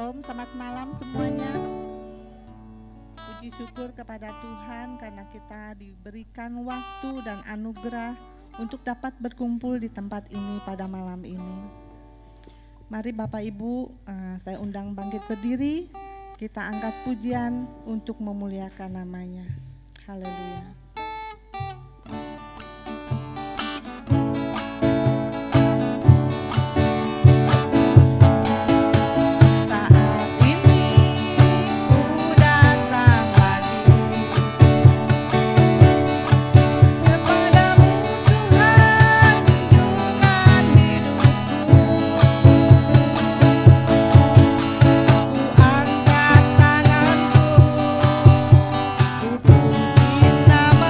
Shalom, selamat malam semuanya. Puji syukur kepada Tuhan karena kita diberikan waktu dan anugerah untuk dapat berkumpul di tempat ini pada malam ini. Mari Bapak Ibu, saya undang bangkit berdiri, kita angkat pujian untuk memuliakan namanya. Haleluya. Nama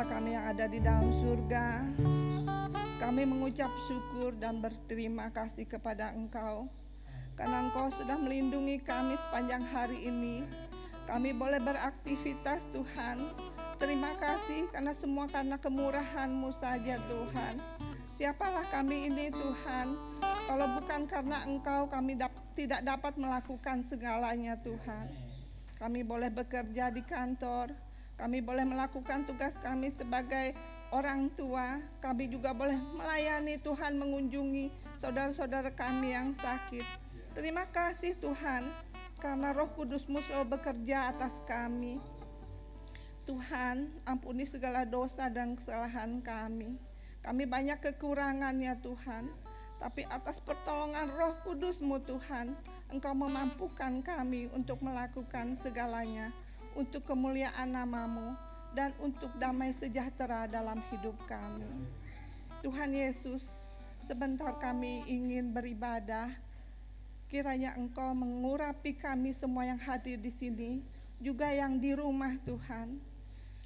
Bapa kami yang ada di dalam surga, kami mengucap syukur dan berterima kasih kepada Engkau karena Engkau sudah melindungi kami sepanjang hari ini. Kami boleh beraktivitas Tuhan. Terima kasih karena kemurahan-Mu saja Tuhan. Siapalah kami ini Tuhan, kalau bukan karena Engkau kami tidak dapat melakukan segalanya Tuhan. Kami boleh bekerja di kantor, kami boleh melakukan tugas kami sebagai orang tua, kami juga boleh melayani Tuhan, mengunjungi saudara-saudara kami yang sakit. Terima kasih Tuhan, karena Roh Kudus-Mu selalu bekerja atas kami. Tuhan, ampuni segala dosa dan kesalahan kami. Kami banyak kekurangan ya Tuhan, tapi atas pertolongan Roh Kudus-Mu Tuhan, Engkau memampukan kami untuk melakukan segalanya, untuk kemuliaan nama-Mu, dan untuk damai sejahtera dalam hidup kami. Tuhan Yesus, sebentar kami ingin beribadah, kiranya Engkau mengurapi kami semua yang hadir di sini, juga yang di rumah Tuhan.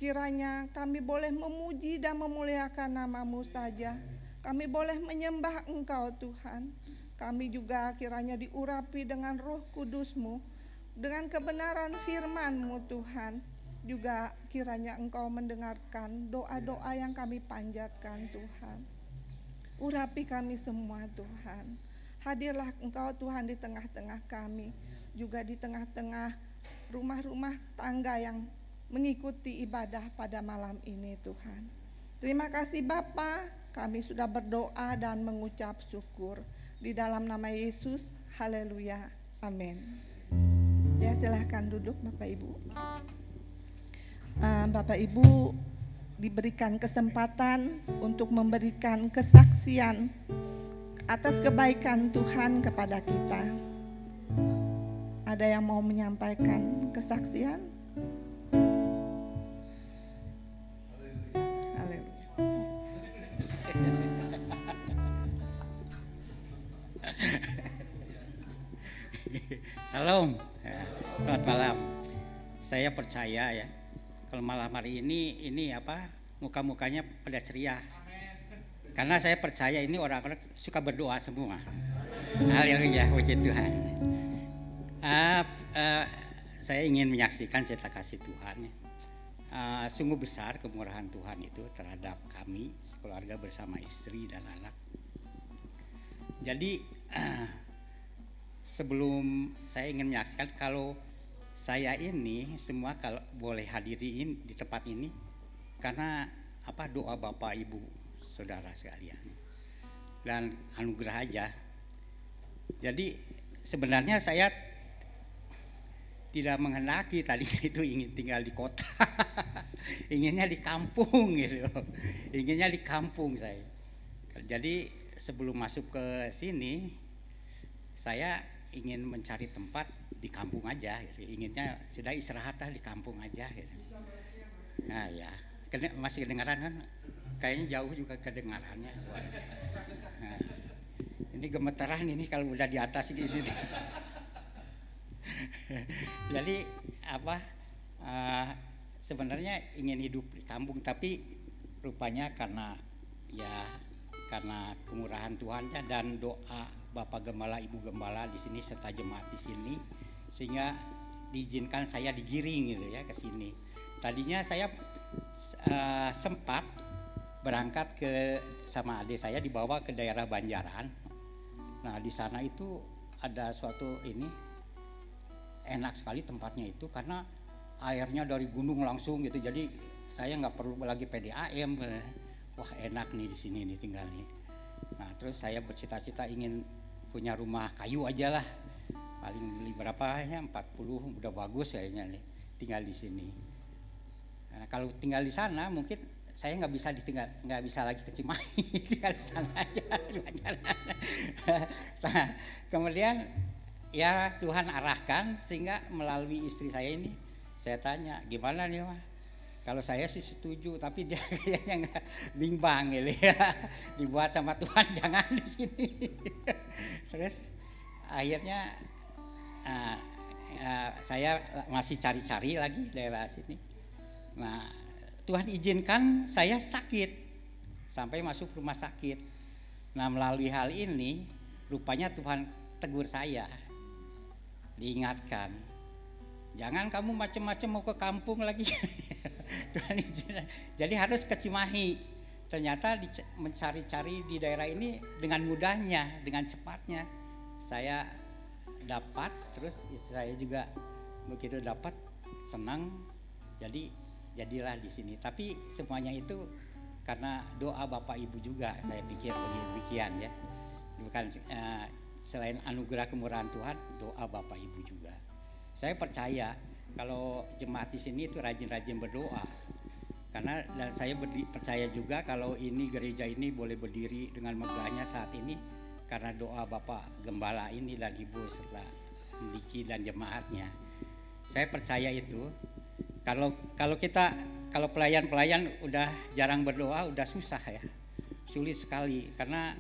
Kiranya kami boleh memuji dan memuliakan nama-Mu saja. Kami boleh menyembah Engkau Tuhan. Kami juga kiranya diurapi dengan Roh Kudus-Mu, dengan kebenaran firman-Mu Tuhan. Juga kiranya Engkau mendengarkan doa-doa yang kami panjatkan Tuhan. Urapi kami semua Tuhan. Hadirlah Engkau Tuhan di tengah-tengah kami, juga di tengah-tengah rumah-rumah tangga yang mengikuti ibadah pada malam ini Tuhan. Terima kasih Bapa, kami sudah berdoa dan mengucap syukur. Di dalam nama Yesus, haleluya, amin. Ya, silahkan duduk Bapak Ibu. Bapak Ibu diberikan kesempatan untuk memberikan kesaksian atas kebaikan Tuhan kepada kita. Ada yang mau menyampaikan kesaksian? Haleluya. Salam, selamat malam. Saya percaya ya, kalau malam hari ini muka-mukanya pada ceria. Karena saya percaya ini orang-orang suka berdoa semua. Haleluya, puji Tuhan. Saya ingin menyaksikan cerita kasih Tuhan. Sungguh besar kemurahan Tuhan itu terhadap kami, keluarga bersama istri dan anak. Jadi sebelum saya ingin menyaksikan, kalau saya ini semua kalau boleh hadirin di tempat ini karena doa Bapak Ibu Saudara sekalian dan anugerah aja. Jadi sebenarnya saya tidak menghendaki tadinya itu ingin tinggal di kota. Inginnya di kampung gitu. Inginnya di kampung saya. Jadi sebelum masuk ke sini saya ingin mencari tempat di kampung aja gitu. Inginnya sudah istirahatlah di kampung aja gitu. Nah ya, masih kedengaran kan? Kayaknya jauh juga kedengarannya. Nah, ini gemetaran ini kalau udah di atas gini. Jadi sebenarnya ingin hidup di kampung, tapi rupanya karena kemurahan Tuhan dan doa Bapak Gembala, Ibu Gembala di sini serta jemaat di sini, sehingga diizinkan saya digiring gitu ya ke sini. Tadinya saya sempat berangkat sama adik saya, dibawa ke daerah Banjaran. Nah di sana itu ada suatu enak sekali tempatnya itu karena airnya dari gunung langsung gitu. Jadi saya nggak perlu lagi PDAM. Wah enak nih di sini nih tinggal nih. Nah terus saya bercita-cita ingin punya rumah kayu aja lah. Paling beli berapa ya 40 udah bagus kayaknya nih tinggal di sini. Nah, kalau tinggal di sana mungkin saya nggak bisa lagi ke Cimahi, tinggal di sana aja. Nah, kemudian ya Tuhan arahkan sehingga melalui istri saya ini saya tanya gimana nih Wah? Kalau saya sih setuju, tapi dia kayaknya nggak bimbang gitu ya. Dibuat sama Tuhan jangan di sini. Terus akhirnya saya masih cari-cari lagi daerah sini. Nah Tuhan izinkan saya sakit sampai masuk rumah sakit. Nah, melalui hal ini rupanya Tuhan tegur saya, diingatkan, jangan kamu macam-macam mau ke kampung lagi. Tuhan izin. Jadi harus ke Cimahi. Ternyata mencari-cari di daerah ini dengan mudahnya, dengan cepatnya saya dapat. Terus saya juga begitu dapat senang. Jadilah di sini. Tapi semuanya itu karena doa Bapak Ibu juga, saya pikir demikian ya. Bukan selain anugerah kemurahan Tuhan, doa Bapak Ibu juga. Saya percaya kalau jemaat di sini itu rajin-rajin berdoa. Karena dan saya percaya juga kalau ini gereja ini boleh berdiri dengan megahnya saat ini karena doa Bapak Gembala ini dan Ibu serta Diki dan jemaatnya. Saya percaya itu. Kalau pelayan-pelayan udah jarang berdoa, udah susah ya, sulit sekali karena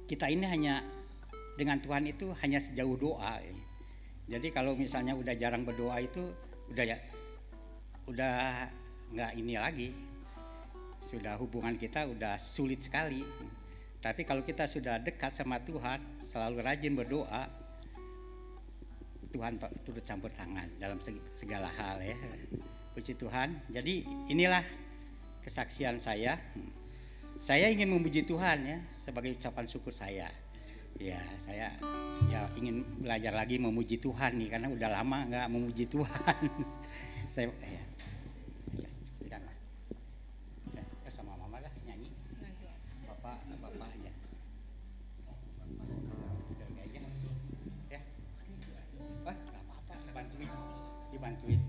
kita ini hanya dengan Tuhan itu hanya sejauh doa. Jadi kalau misalnya udah jarang berdoa itu udah nggak ini lagi, sudah hubungan kita udah sulit sekali. Tapi kalau kita sudah dekat sama Tuhan, selalu rajin berdoa, Tuhan turut campur tangan dalam segala hal ya. Puji Tuhan. Jadi inilah kesaksian saya. Saya ingin memuji Tuhan ya sebagai ucapan syukur saya. Ya, saya ingin belajar lagi memuji Tuhan nih karena udah lama nggak memuji Tuhan. Saya sama mama lah nyanyi. Bapak aja. Ya. Wah, nggak apa-apa, dibantuin.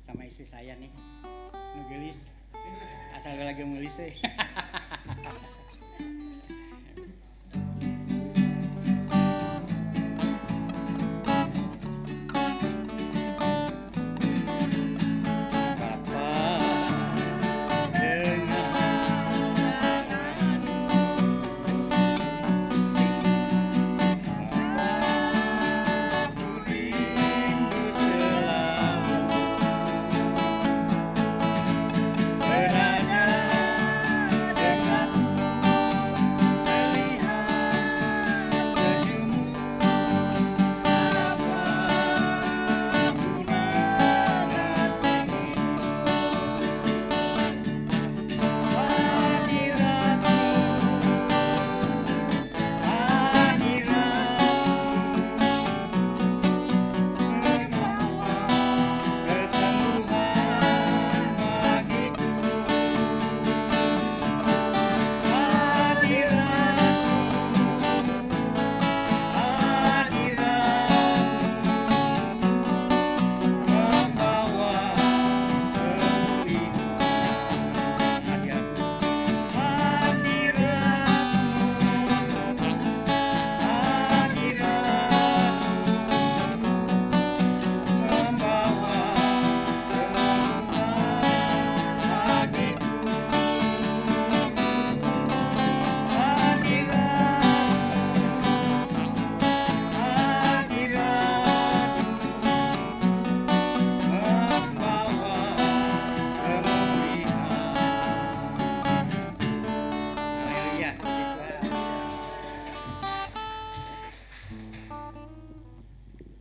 Sama istri saya nih nugelis asal lagi nugelis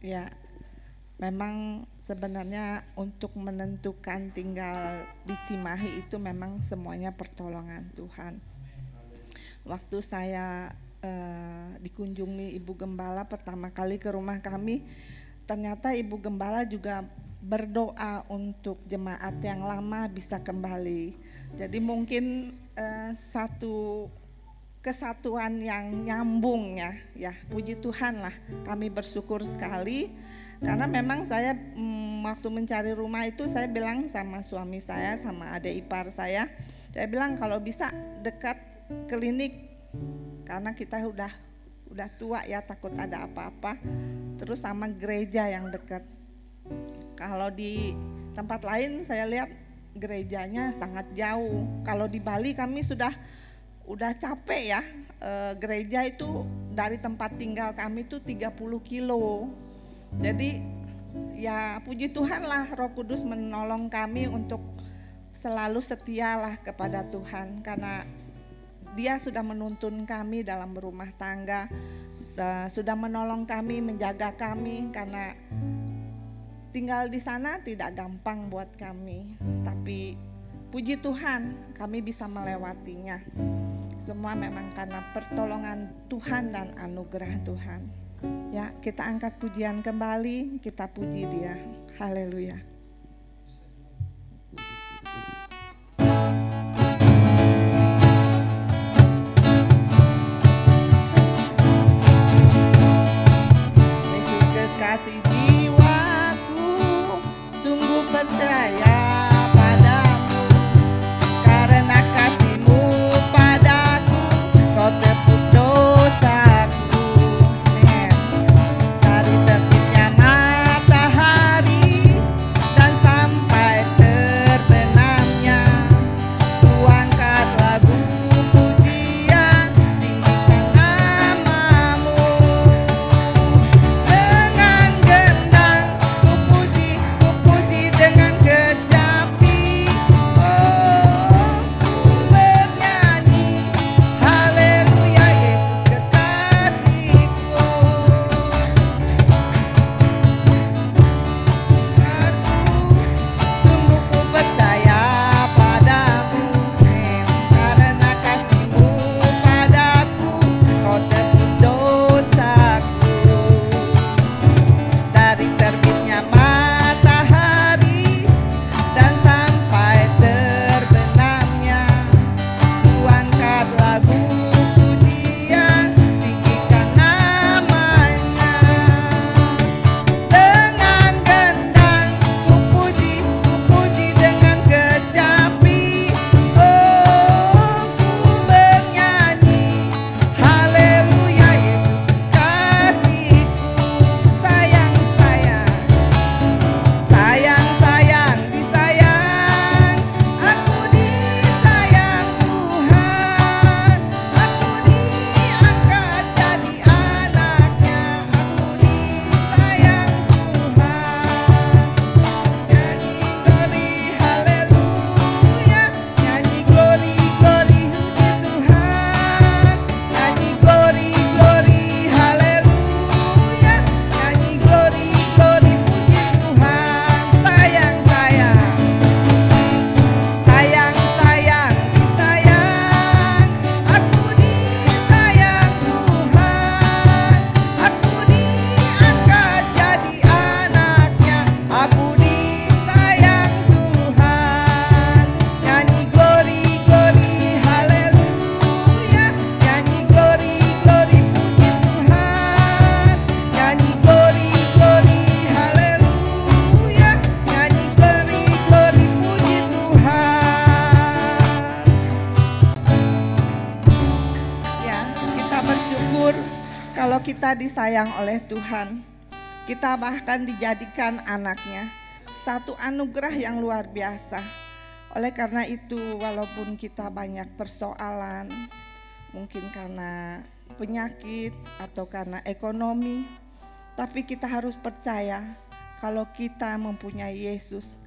Ya, memang sebenarnya untuk menentukan tinggal di Cimahi itu memang semuanya pertolongan Tuhan. Waktu saya dikunjungi Ibu Gembala pertama kali ke rumah kami, ternyata Ibu Gembala juga berdoa untuk jemaat yang lama bisa kembali. Jadi mungkin satu kesatuan yang nyambung ya puji Tuhan lah, kami bersyukur sekali karena memang saya waktu mencari rumah itu saya bilang sama suami saya sama adik ipar saya bilang kalau bisa dekat klinik karena kita udah tua ya, takut ada apa-apa, terus sama gereja yang dekat. Kalau di tempat lain saya lihat gerejanya sangat jauh. Kalau di Bali kami udah capek ya, gereja itu dari tempat tinggal kami itu 30 kilo. Jadi ya puji Tuhan lah, Roh Kudus menolong kami untuk selalu setialah kepada Tuhan, karena Dia sudah menuntun kami dalam berumah tangga, sudah menolong kami, menjaga kami, karena tinggal di sana tidak gampang buat kami, tapi puji Tuhan kami bisa melewatinya. Semua memang karena pertolongan Tuhan dan anugerah Tuhan. Ya, kita angkat pujian kembali, kita puji Dia. Haleluya. Yesus kekasih jiwaku, sungguh percaya padamu, karena kasih-Mu padaku, Kau tebus dosaku. Dari terbitnya matahari dan sampai terbenamnya, Ku angkat lagu pujian, tinggikan nama-Mu. Dengan gendang ku puji dengan kecapi. Oh, ku bernyanyi, haleluya, Yesus kekasihku. Sungguh ku percaya padamu, karena kasih-Mu padaku, Kau tebus dosaku. Dari terbitnya matahari dan sampai terbenamnya, Ku angkat lagu pujian, tinggikan namanya. Dengan gendang ku puji dengan kecapi. Oh, ku bernyanyi, haleluya, Yesus kasihku. Sayang, disayang, aku disayang Tuhan. Aku diangkat jadi anaknya, aku disayang Tuhan. Nyanyi glory haleluya, nyanyi glory puji Tuhan. Nyanyi glory haleluya, nyanyi glory puji Tuhan. Sayang, disayang, aku disayang Tuhan. Aku diangkat jadi anaknya, aku disayang Tuhan. Nyanyi glory haleluya, nyanyi glory puji Tuhan. Nyanyi glory haleluya, nyanyi glory puji Tuhan. Ya, kita bersyukur kalau kita disayang oleh Tuhan. Kita bahkan dijadikan anaknya, satu anugerah yang luar biasa. Oleh karena itu, walaupun kita banyak persoalan, mungkin karena penyakit atau karena ekonomi, tapi kita harus percaya kalau kita mempunyai Yesus.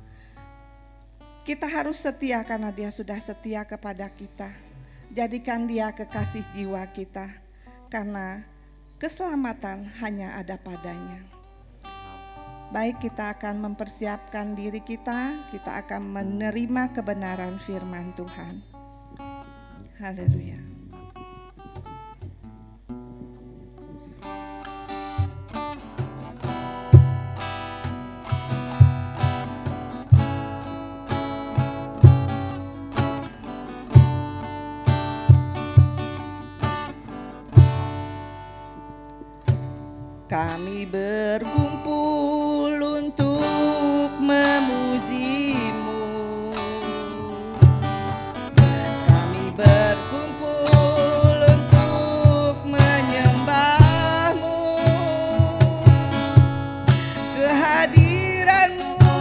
Kita harus setia karena Dia sudah setia kepada kita. Jadikan Dia kekasih jiwa kita, karena keselamatan hanya ada padanya. Baik, kita akan mempersiapkan diri kita akan menerima kebenaran firman Tuhan. Haleluya. Kami berkumpul untuk memuji-Mu. Kami berkumpul untuk menyembah-Mu. Kehadiran-Mu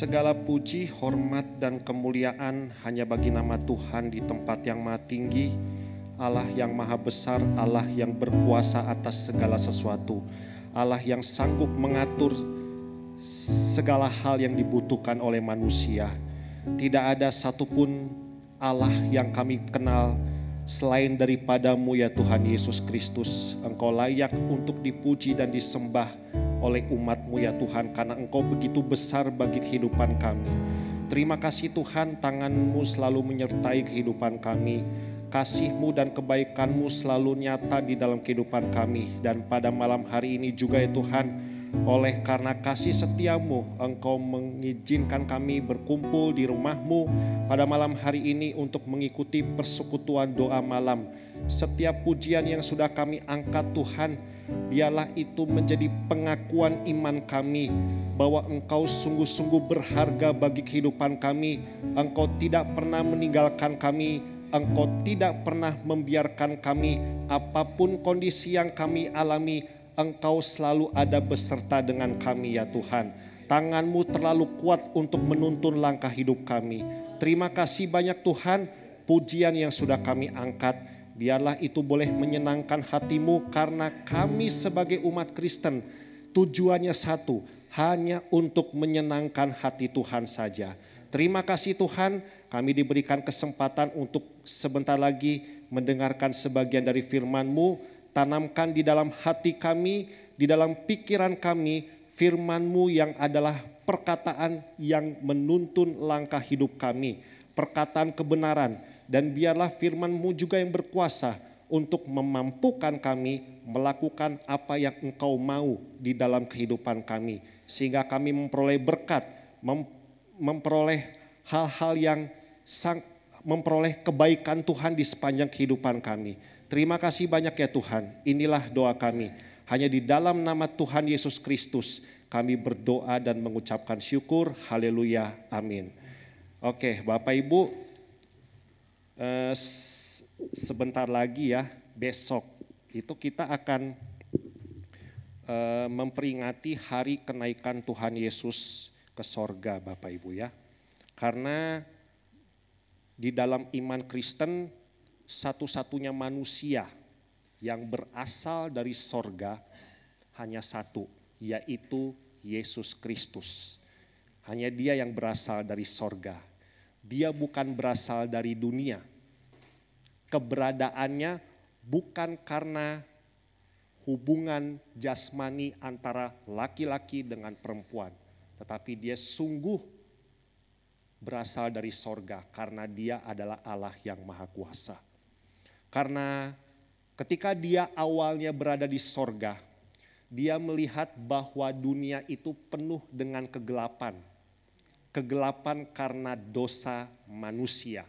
Segala puji, hormat, dan kemuliaan hanya bagi nama Tuhan di tempat yang maha tinggi, Allah yang maha besar, Allah yang berkuasa atas segala sesuatu, Allah yang sanggup mengatur segala hal yang dibutuhkan oleh manusia. Tidak ada satupun Allah yang kami kenal selain daripadamu ya Tuhan Yesus Kristus. Engkau layak untuk dipuji dan disembah oleh umat-Mu ya Tuhan, karena Engkau begitu besar bagi kehidupan kami. Terima kasih Tuhan, tangan-Mu selalu menyertai kehidupan kami. Kasih-Mu dan kebaikan-Mu selalu nyata di dalam kehidupan kami. Dan pada malam hari ini juga ya Tuhan, oleh karena kasih setia-Mu, Engkau mengizinkan kami berkumpul di rumah-Mu pada malam hari ini untuk mengikuti persekutuan doa malam. Setiap pujian yang sudah kami angkat Tuhan, biarlah itu menjadi pengakuan iman kami bahwa Engkau sungguh-sungguh berharga bagi kehidupan kami. Engkau tidak pernah meninggalkan kami, Engkau tidak pernah membiarkan kami. Apapun kondisi yang kami alami, Engkau selalu ada beserta dengan kami ya Tuhan. Tangan-Mu terlalu kuat untuk menuntun langkah hidup kami. Terima kasih banyak Tuhan, pujian yang sudah kami angkat, biarlah itu boleh menyenangkan hati-Mu, karena kami sebagai umat Kristen tujuannya satu, hanya untuk menyenangkan hati Tuhan saja. Terima kasih Tuhan, kami diberikan kesempatan untuk sebentar lagi mendengarkan sebagian dari firman-Mu. Tanamkan di dalam hati kami, di dalam pikiran kami, firman-Mu yang adalah perkataan yang menuntun langkah hidup kami, perkataan kebenaran. Dan biarlah firman-Mu juga yang berkuasa untuk memampukan kami melakukan apa yang Engkau mau di dalam kehidupan kami. Sehingga kami memperoleh berkat, memperoleh hal-hal yang memperoleh kebaikan Tuhan di sepanjang kehidupan kami. Terima kasih banyak ya Tuhan, inilah doa kami. Hanya di dalam nama Tuhan Yesus Kristus kami berdoa dan mengucapkan syukur. Haleluya, amin. Oke, Bapak Ibu, sebentar lagi ya, besok itu kita akan memperingati hari kenaikan Tuhan Yesus ke sorga Bapak Ibu ya. Karena di dalam iman Kristen, satu-satunya manusia yang berasal dari sorga hanya satu, yaitu Yesus Kristus. Hanya Dia yang berasal dari sorga. Dia bukan berasal dari dunia. Keberadaannya bukan karena hubungan jasmani antara laki-laki dengan perempuan, tetapi Dia sungguh berasal dari sorga karena Dia adalah Allah yang Maha Kuasa. Karena ketika Dia awalnya berada di sorga, Dia melihat bahwa dunia itu penuh dengan kegelapan. Kegelapan karena dosa manusia.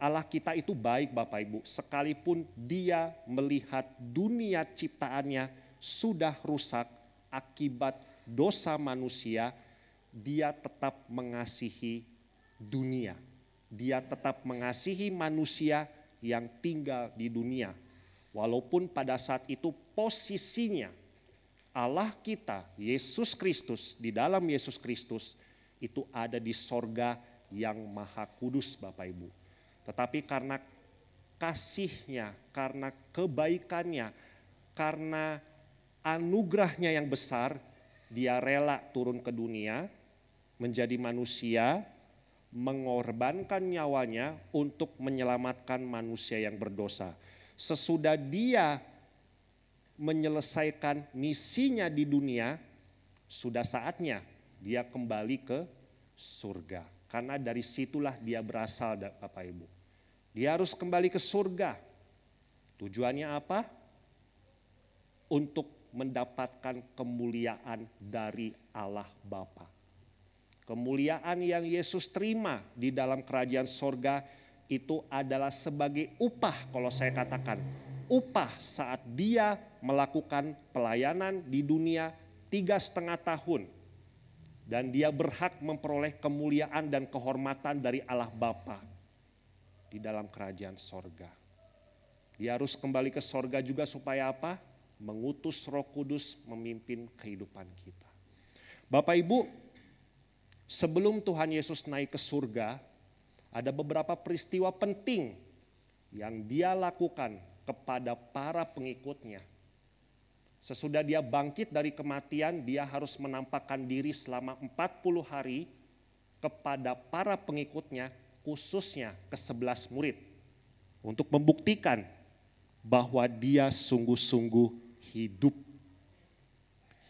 Allah kita itu baik Bapak Ibu, sekalipun Dia melihat dunia ciptaannya sudah rusak akibat dosa manusia, Dia tetap mengasihi dunia. Dia tetap mengasihi manusia yang tinggal di dunia. Walaupun pada saat itu posisinya Allah kita, Yesus Kristus, di dalam Yesus Kristus itu ada di sorga yang maha kudus Bapak Ibu. Tetapi karena kasih-Nya, karena kebaikannya, karena anugerah-Nya yang besar, Dia rela turun ke dunia, menjadi manusia, mengorbankan nyawanya untuk menyelamatkan manusia yang berdosa. Sesudah Dia menyelesaikan misinya di dunia, sudah saatnya Dia kembali ke surga. Karena dari situlah Dia berasal Bapak Ibu. Dia harus kembali ke surga. Tujuannya apa? Untuk mendapatkan kemuliaan dari Allah Bapa. Kemuliaan yang Yesus terima di dalam kerajaan sorga itu adalah sebagai upah, kalau saya katakan. Upah saat Dia melakukan pelayanan di dunia 3,5 tahun. Dan Dia berhak memperoleh kemuliaan dan kehormatan dari Allah Bapa di dalam kerajaan sorga. Dia harus kembali ke sorga juga supaya apa? Mengutus Roh Kudus memimpin kehidupan kita. Bapak Ibu, sebelum Tuhan Yesus naik ke surga, ada beberapa peristiwa penting yang dia lakukan kepada para pengikutnya. Sesudah dia bangkit dari kematian, dia harus menampakkan diri selama 40 hari kepada para pengikutnya, khususnya ke-11 murid. Untuk membuktikan bahwa dia sungguh-sungguh hidup.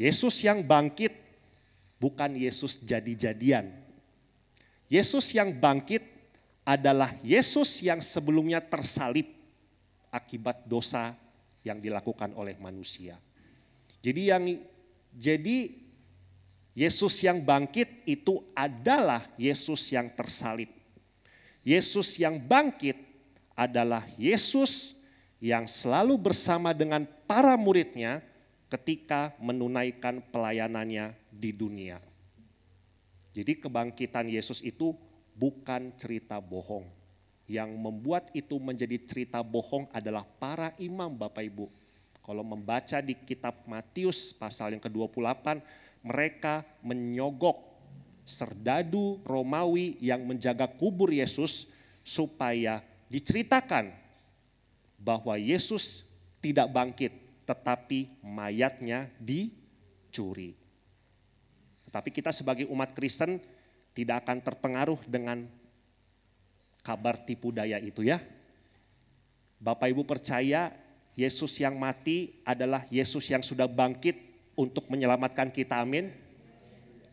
Yesus yang bangkit bukan Yesus jadi-jadian. Yesus yang bangkit adalah Yesus yang sebelumnya tersalib akibat dosa yang dilakukan oleh manusia. Jadi Yesus yang bangkit itu adalah Yesus yang tersalib. Yesus yang bangkit adalah Yesus yang selalu bersama dengan para muridnya ketika menunaikan pelayanannya di dunia. Jadi kebangkitan Yesus itu bukan cerita bohong. Yang membuat itu menjadi cerita bohong adalah para imam Bapak Ibu. Kalau membaca di kitab Matius pasal yang ke-28, mereka menyogok serdadu Romawi yang menjaga kubur Yesus supaya diceritakan bahwa Yesus tidak bangkit, tetapi mayatnya dicuri. Tetapi kita sebagai umat Kristen tidak akan terpengaruh dengan kabar tipu daya itu ya. Bapak Ibu percaya Yesus yang mati adalah Yesus yang sudah bangkit untuk menyelamatkan kita, amin.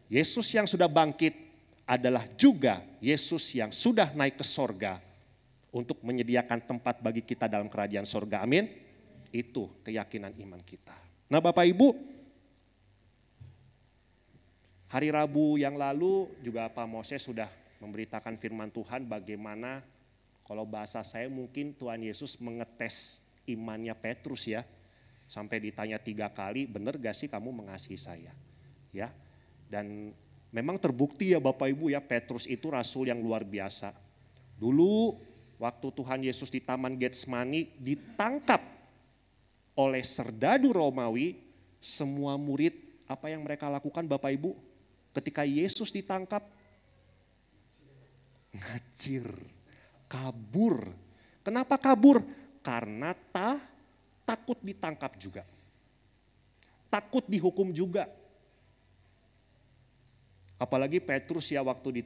Yesus yang sudah bangkit adalah juga Yesus yang sudah naik ke sorga untuk menyediakan tempat bagi kita dalam kerajaan sorga, amin. Itu keyakinan iman kita. Nah Bapak Ibu, hari Rabu yang lalu juga Pak Moses sudah memberitakan firman Tuhan bagaimana kalau bahasa saya mungkin Tuhan Yesus mengetes imannya Petrus ya. Sampai ditanya 3 kali, benar gak sih kamu mengasihi saya? Ya. Dan memang terbukti ya Bapak Ibu ya, Petrus itu rasul yang luar biasa. Dulu waktu Tuhan Yesus di Taman Getsemani ditangkap oleh serdadu Romawi, semua murid apa yang mereka lakukan Bapak Ibu? Ketika Yesus ditangkap, ngacir, kabur. Kenapa kabur? Karena takut ditangkap juga. Takut dihukum juga. Apalagi Petrus ya waktu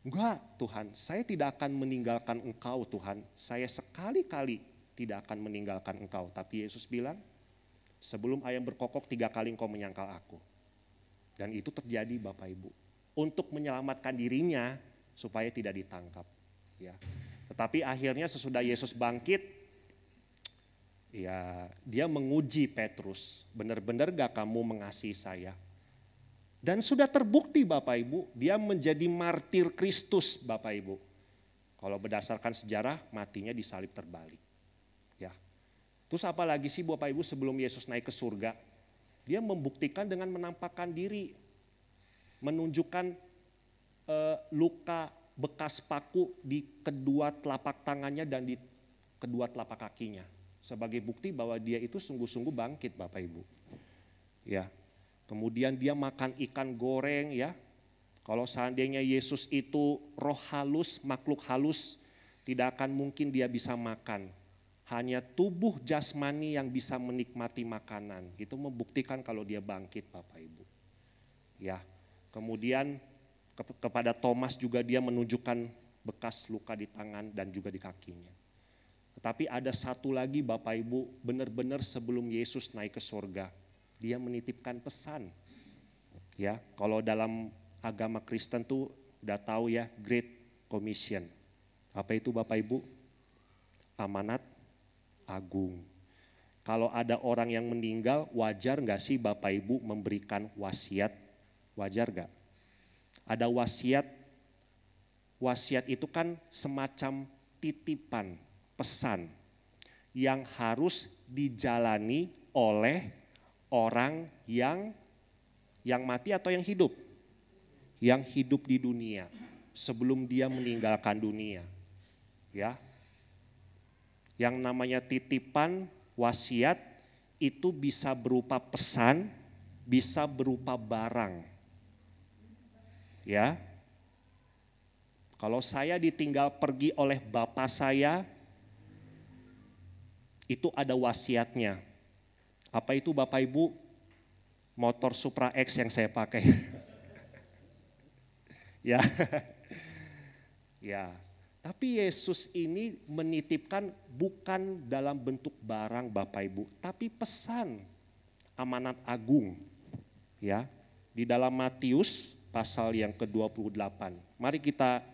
enggak Tuhan, saya tidak akan meninggalkan engkau Tuhan. Saya sekali-kali tidak akan meninggalkan engkau. Tapi Yesus bilang, sebelum ayam berkokok 3 kali engkau menyangkal aku. Dan itu terjadi Bapak Ibu. Untuk menyelamatkan dirinya supaya tidak ditangkap. Ya. Tetapi akhirnya sesudah Yesus bangkit, ya dia menguji Petrus, benar-benar gak kamu mengasihi saya? Dan sudah terbukti Bapak Ibu, dia menjadi martir Kristus Bapak Ibu. Kalau berdasarkan sejarah, matinya disalib terbalik. Ya. Terus apa lagi sih Bapak Ibu sebelum Yesus naik ke surga? Dia membuktikan dengan menampakkan diri, menunjukkan luka bekas paku di kedua telapak tangannya dan di kedua telapak kakinya. Sebagai bukti bahwa dia itu sungguh-sungguh bangkit Bapak Ibu. Ya. Kemudian dia makan ikan goreng ya. Kalau seandainya Yesus itu roh halus, makhluk halus, tidak akan mungkin dia bisa makan. Hanya tubuh jasmani yang bisa menikmati makanan. Itu membuktikan kalau dia bangkit Bapak Ibu. Ya. Kemudian kepada Thomas juga dia menunjukkan bekas luka di tangan dan juga di kakinya. Tetapi ada satu lagi Bapak Ibu, benar-benar sebelum Yesus naik ke surga, dia menitipkan pesan. Ya, kalau dalam agama Kristen tuh udah tahu ya, Great Commission. Apa itu Bapak Ibu? Amanat agung. Kalau ada orang yang meninggal, wajar gak sih Bapak Ibu memberikan wasiat? Wajar gak? Ada wasiat, wasiat itu kan semacam titipan, pesan yang harus dijalani oleh orang yang mati atau yang hidup. Yang hidup di dunia sebelum dia meninggalkan dunia. Ya. Yang namanya titipan, wasiat itu bisa berupa pesan, bisa berupa barang. Ya. Kalau saya ditinggal pergi oleh bapak saya, itu ada wasiatnya. Apa itu Bapak Ibu? Motor Supra X yang saya pakai. Ya. Ya. Tapi Yesus ini menitipkan bukan dalam bentuk barang Bapak Ibu, tapi pesan amanat agung. Ya. Di dalam Matius pasal yang ke-28. Mari kita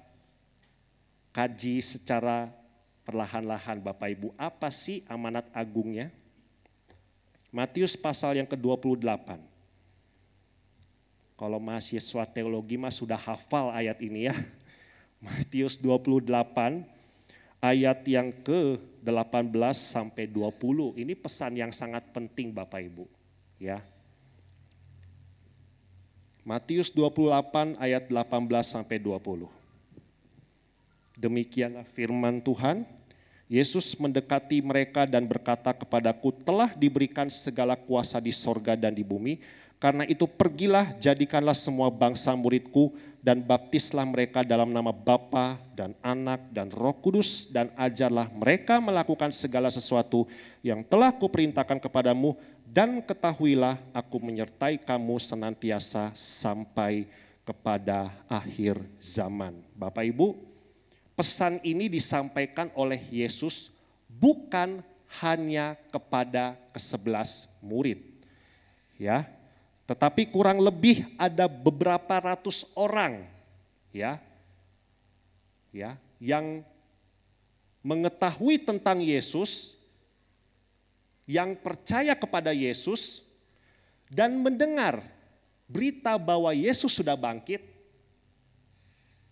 kaji secara perlahan-lahan Bapak Ibu, apa sih amanat agungnya? Matius pasal yang ke-28. Kalau mahasiswa teologi mah sudah hafal ayat ini ya. Matius 28 ayat yang ke-18 sampai 20. Ini pesan yang sangat penting Bapak Ibu, ya. Matius 28 ayat 18 sampai 20. Demikianlah firman Tuhan. Yesus mendekati mereka dan berkata kepadaku, telah diberikan segala kuasa di sorga dan di bumi. Karena itu pergilah, jadikanlah semua bangsa muridku dan baptislah mereka dalam nama Bapa dan Anak dan Roh Kudus, dan ajarlah mereka melakukan segala sesuatu yang telah kuperintahkan kepadamu, dan ketahuilah aku menyertai kamu senantiasa sampai kepada akhir zaman. Bapak Ibu, pesan ini disampaikan oleh Yesus bukan hanya kepada ke-11 murid. Ya, tetapi kurang lebih ada beberapa ratus orang ya yang mengetahui tentang Yesus, yang percaya kepada Yesus dan mendengar berita bahwa Yesus sudah bangkit.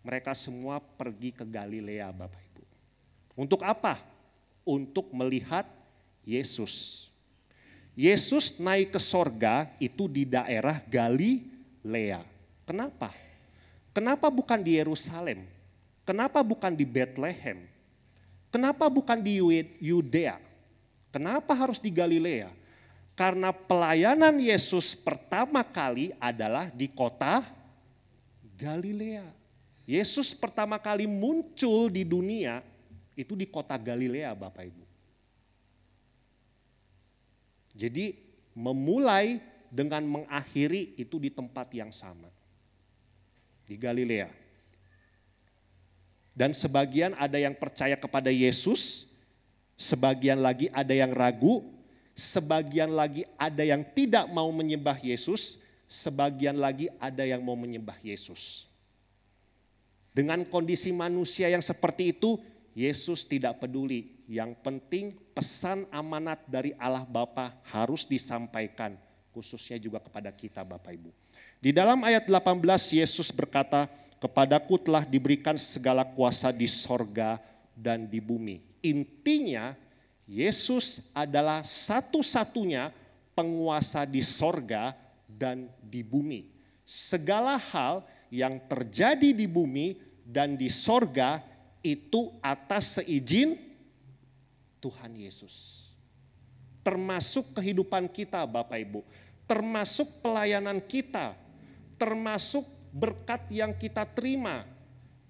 Mereka semua pergi ke Galilea Bapak Ibu. Untuk apa? Untuk melihat Yesus. Yesus naik ke sorga itu di daerah Galilea. Kenapa? Kenapa bukan di Yerusalem? Kenapa bukan di Bethlehem? Kenapa bukan di Yudea? Kenapa harus di Galilea? Karena pelayanan Yesus pertama kali adalah di kota Galilea. Yesus pertama kali muncul di dunia itu di kota Galilea Bapak Ibu. Jadi memulai dengan mengakhiri itu di tempat yang sama. Di Galilea. Dan sebagian ada yang percaya kepada Yesus, sebagian lagi ada yang ragu, sebagian lagi ada yang tidak mau menyembah Yesus, sebagian lagi ada yang mau menyembah Yesus. Dengan kondisi manusia yang seperti itu, Yesus tidak peduli. Yang penting pesan amanat dari Allah Bapa harus disampaikan, khususnya juga kepada kita Bapak Ibu. Di dalam ayat 18 Yesus berkata, kepadaku telah diberikan segala kuasa di sorga dan di bumi. Intinya Yesus adalah satu-satunya penguasa di sorga dan di bumi. Segala hal yang terjadi di bumi dan di sorga itu atas seizin Tuhan Yesus. Termasuk kehidupan kita Bapak Ibu, termasuk pelayanan kita, termasuk berkat yang kita terima,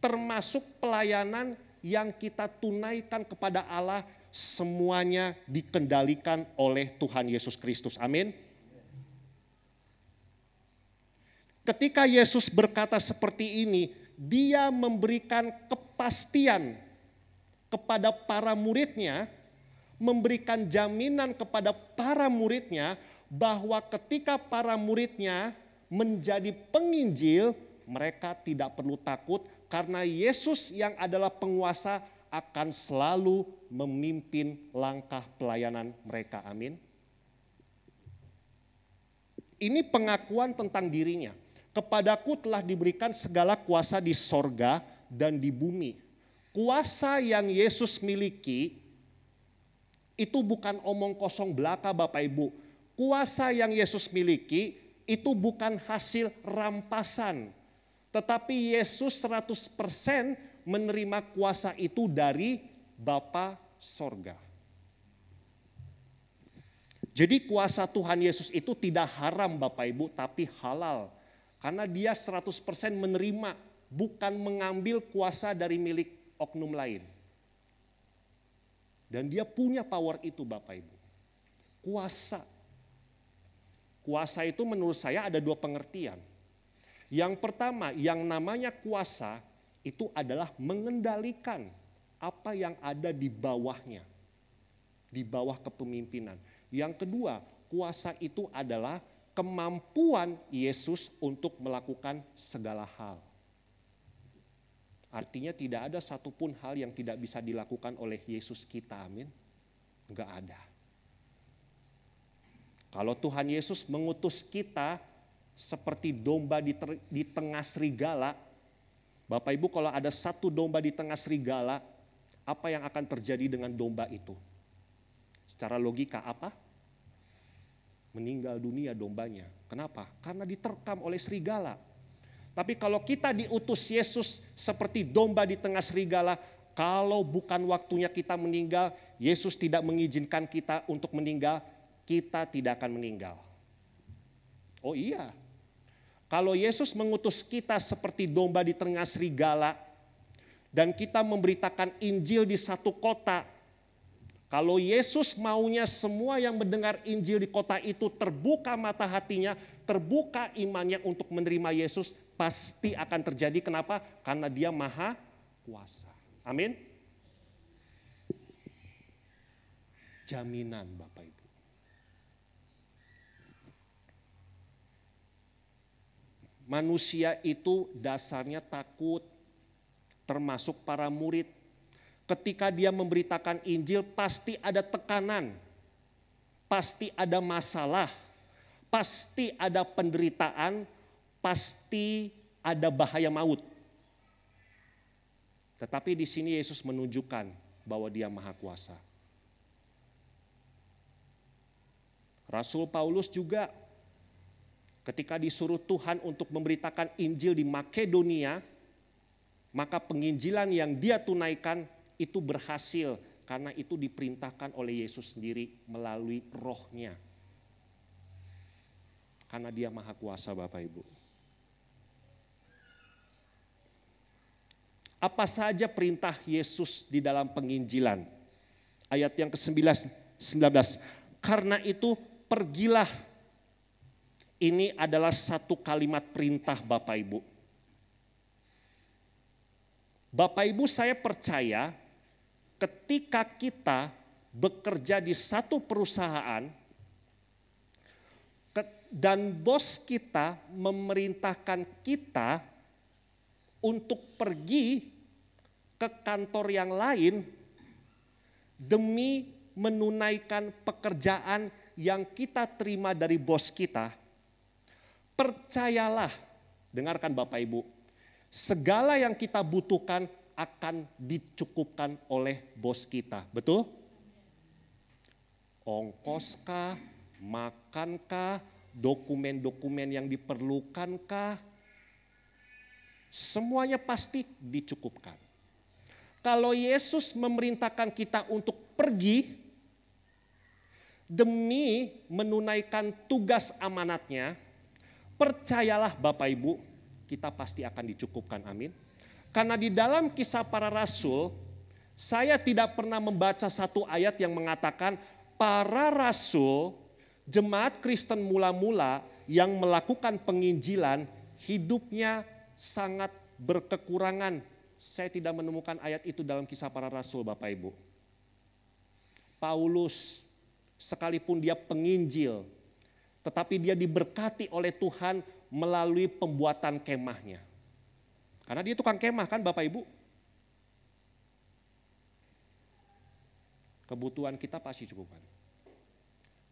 termasuk pelayanan yang kita tunaikan kepada Allah, semuanya dikendalikan oleh Tuhan Yesus Kristus. Amin. Ketika Yesus berkata seperti ini, Dia memberikan kepastian kepada para muridnya, memberikan jaminan kepada para muridnya bahwa ketika para muridnya menjadi penginjil, mereka tidak perlu takut karena Yesus yang adalah penguasa akan selalu memimpin langkah pelayanan mereka. Amin. Ini pengakuan tentang dirinya. Kepadaku telah diberikan segala kuasa di sorga dan di bumi. Kuasa yang Yesus miliki itu bukan omong kosong belaka Bapak Ibu. Kuasa yang Yesus miliki itu bukan hasil rampasan. Tetapi Yesus 100% menerima kuasa itu dari Bapa sorga. Jadi kuasa Tuhan Yesus itu tidak haram Bapak Ibu, tapi halal. Karena dia 100% menerima, bukan mengambil kuasa dari milik oknum lain. Dan dia punya power itu Bapak Ibu. Kuasa. Kuasa itu menurut saya ada dua pengertian. Yang pertama, yang namanya kuasa itu adalah mengendalikan apa yang ada di bawahnya. Di bawah kepemimpinan. Yang kedua, kuasa itu adalah kemampuan Yesus untuk melakukan segala hal. Artinya tidak ada satupun hal yang tidak bisa dilakukan oleh Yesus kita, amin. Enggak ada. Kalau Tuhan Yesus mengutus kita seperti domba di tengah serigala, Bapak Ibu kalau ada satu domba di tengah serigala, apa yang akan terjadi dengan domba itu? Secara logika apa? Meninggal dunia dombanya. Kenapa? Karena diterkam oleh serigala. Tapi kalau kita diutus Yesus seperti domba di tengah serigala, kalau bukan waktunya kita meninggal, Yesus tidak mengizinkan kita untuk meninggal, kita tidak akan meninggal. Oh iya, kalau Yesus mengutus kita seperti domba di tengah serigala, dan kita memberitakan Injil di satu kota, kalau Yesus maunya semua yang mendengar Injil di kota itu terbuka mata hatinya, terbuka imannya untuk menerima Yesus, pasti akan terjadi. Kenapa? Karena Dia Maha Kuasa. Amin. Jaminan Bapak Ibu. Manusia itu dasarnya takut, termasuk para murid. Ketika dia memberitakan Injil pasti ada tekanan, pasti ada masalah, pasti ada penderitaan, pasti ada bahaya maut. Tetapi di sini Yesus menunjukkan bahwa Dia Maha Kuasa. Rasul Paulus juga ketika disuruh Tuhan untuk memberitakan Injil di Makedonia, maka penginjilan yang dia tunaikan itu berhasil karena itu diperintahkan oleh Yesus sendiri melalui Roh-Nya. Karena Dia Maha Kuasa Bapak Ibu. Apa saja perintah Yesus di dalam penginjilan? Ayat yang ke-19. Karena itu pergilah. Ini adalah satu kalimat perintah Bapak Ibu. Bapak Ibu saya percaya ketika kita bekerja di satu perusahaan dan bos kita memerintahkan kita untuk pergi ke kantor yang lain demi menunaikan pekerjaan yang kita terima dari bos kita, percayalah, dengarkan Bapak Ibu, segala yang kita butuhkan akan dicukupkan oleh bos kita, betul? Ongkoskah, makankah, dokumen-dokumen yang diperlukankah, semuanya pasti dicukupkan. Kalau Yesus memerintahkan kita untuk pergi demi menunaikan tugas amanatnya, percayalah Bapak Ibu, kita pasti akan dicukupkan, amin. Karena di dalam Kisah Para Rasul, saya tidak pernah membaca satu ayat yang mengatakan para rasul, jemaat Kristen mula-mula yang melakukan penginjilan, hidupnya sangat berkekurangan. Saya tidak menemukan ayat itu dalam Kisah Para Rasul Bapak Ibu. Paulus, sekalipun dia penginjil, tetapi dia diberkati oleh Tuhan melalui pembuatan kemahnya. Karena dia tukang kemah kan Bapak Ibu. Kebutuhan kita pasti cukupkan.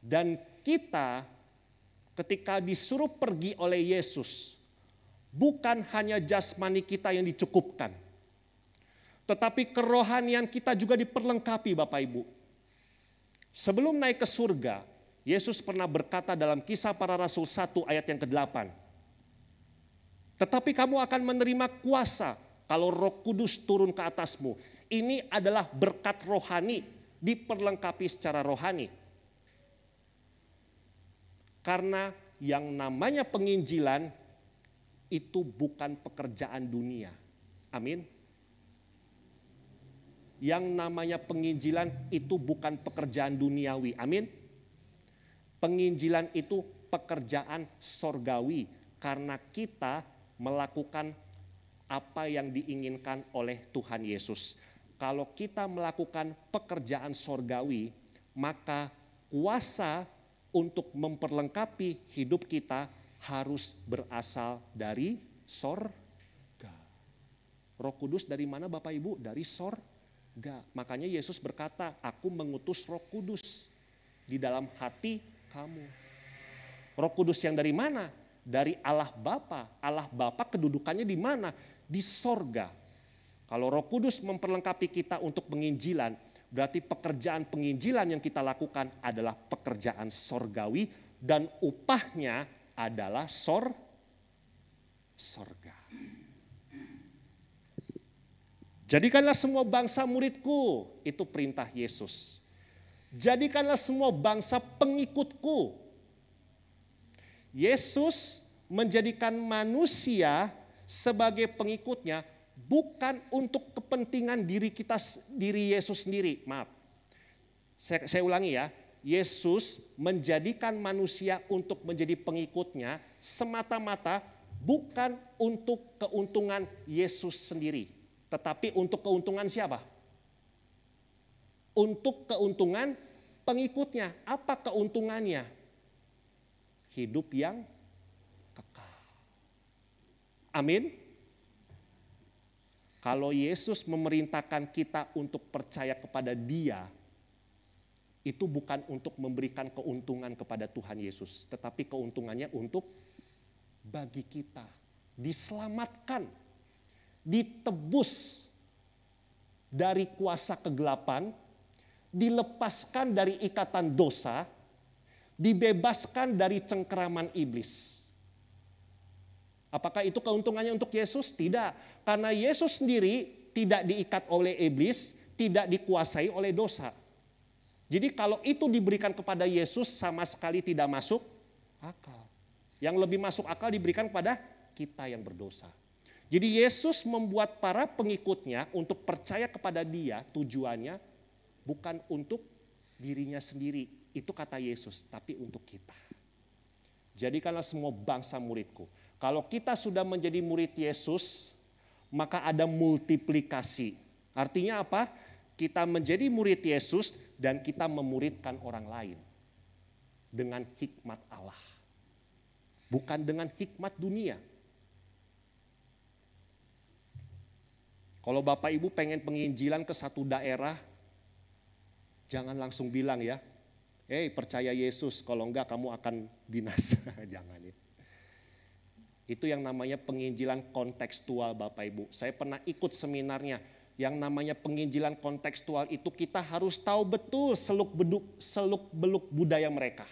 Dan kita ketika disuruh pergi oleh Yesus, bukan hanya jasmani kita yang dicukupkan, tetapi kerohanian kita juga diperlengkapi Bapak Ibu. Sebelum naik ke surga, Yesus pernah berkata dalam Kisah Para Rasul 1 ayat yang ke-8. Tetapi kamu akan menerima kuasa kalau Roh Kudus turun ke atasmu. Ini adalah berkat rohani, diperlengkapi secara rohani. Karena yang namanya penginjilan itu bukan pekerjaan dunia. Amin. Yang namanya penginjilan itu bukan pekerjaan duniawi. Amin. Penginjilan itu pekerjaan sorgawi karena kita melakukan apa yang diinginkan oleh Tuhan Yesus. Kalau kita melakukan pekerjaan sorgawi, maka kuasa untuk memperlengkapi hidup kita harus berasal dari sorga. Roh Kudus dari mana Bapak Ibu? Dari sorga. Makanya Yesus berkata, aku mengutus Roh Kudus di dalam hati kamu. Roh Kudus yang dari mana? Dari Allah Bapa. Allah Bapa kedudukannya di mana? Di sorga. Kalau Roh Kudus memperlengkapi kita untuk penginjilan, berarti pekerjaan penginjilan yang kita lakukan adalah pekerjaan sorgawi dan upahnya adalah sorga. Jadikanlah semua bangsa muridku, itu perintah Yesus. Jadikanlah semua bangsa pengikutku. Yesus menjadikan manusia sebagai pengikutnya bukan untuk kepentingan diri Yesus sendiri. Maaf, saya ulangi ya. Yesus menjadikan manusia untuk menjadi pengikutnya semata-mata bukan untuk keuntungan Yesus sendiri. Tetapi untuk keuntungan siapa? Untuk keuntungan pengikutnya. Apa keuntungannya? Hidup yang kekal. Amin. Kalau Yesus memerintahkan kita untuk percaya kepada Dia, itu bukan untuk memberikan keuntungan kepada Tuhan Yesus, tetapi keuntungannya untuk bagi kita. Diselamatkan, ditebus dari kuasa kegelapan, dilepaskan dari ikatan dosa, dibebaskan dari cengkeraman iblis. Apakah itu keuntungannya untuk Yesus? Tidak. Karena Yesus sendiri tidak diikat oleh iblis, tidak dikuasai oleh dosa. Jadi kalau itu diberikan kepada Yesus sama sekali tidak masuk akal. Yang lebih masuk akal diberikan kepada kita yang berdosa. Jadi Yesus membuat para pengikutnya untuk percaya kepada Dia, tujuannya bukan untuk dirinya sendiri. Itu kata Yesus, tapi untuk kita. Jadikanlah semua bangsa muridku. Kalau kita sudah menjadi murid Yesus, maka ada multiplikasi. Artinya apa? Kita menjadi murid Yesus dan kita memuridkan orang lain. Dengan hikmat Allah. Bukan dengan hikmat dunia. Kalau Bapak Ibu pengen penginjilan ke satu daerah, jangan langsung bilang ya, percaya Yesus, kalau enggak kamu akan binasa. Jangan ya. Itu yang namanya penginjilan kontekstual Bapak Ibu. Saya pernah ikut seminarnya. Yang namanya penginjilan kontekstual itu kita harus tahu betul seluk-beluk budaya mereka.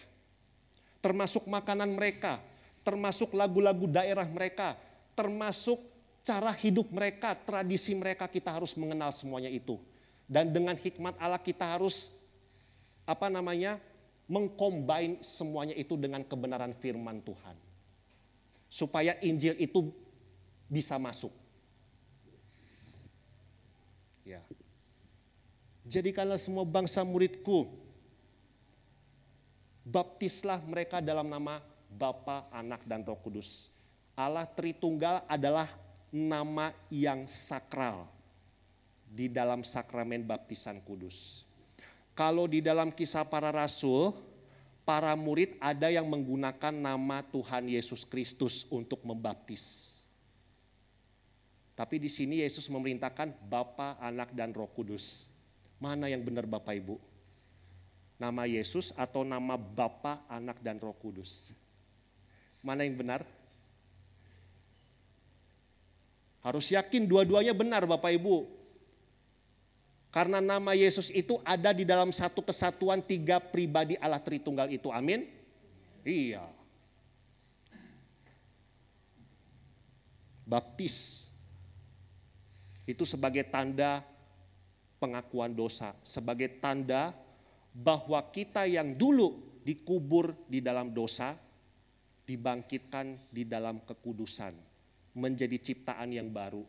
Termasuk makanan mereka, termasuk lagu-lagu daerah mereka, termasuk cara hidup mereka, tradisi mereka, kita harus mengenal semuanya itu. Dan dengan hikmat Allah kita harus mengcombine semuanya itu dengan kebenaran firman Tuhan. Supaya Injil itu bisa masuk. Ya. Jadikanlah semua bangsa muridku. Baptislah mereka dalam nama Bapa, Anak, dan Roh Kudus. Allah Tritunggal adalah nama yang sakral di dalam sakramen baptisan kudus. Kalau di dalam Kisah Para Rasul, para murid ada yang menggunakan nama Tuhan Yesus Kristus untuk membaptis. Tapi di sini Yesus memerintahkan Bapa, Anak, dan Roh Kudus. Mana yang benar Bapak Ibu? Nama Yesus atau nama Bapa, Anak, dan Roh Kudus? Mana yang benar? Harus yakin dua-duanya benar Bapak Ibu. Karena nama Yesus itu ada di dalam satu kesatuan tiga pribadi Allah Tritunggal itu. Amin? Iya. Baptis itu sebagai tanda pengakuan dosa. Sebagai tanda bahwa kita yang dulu dikubur di dalam dosa, dibangkitkan di dalam kekudusan. menjadi ciptaan yang baru.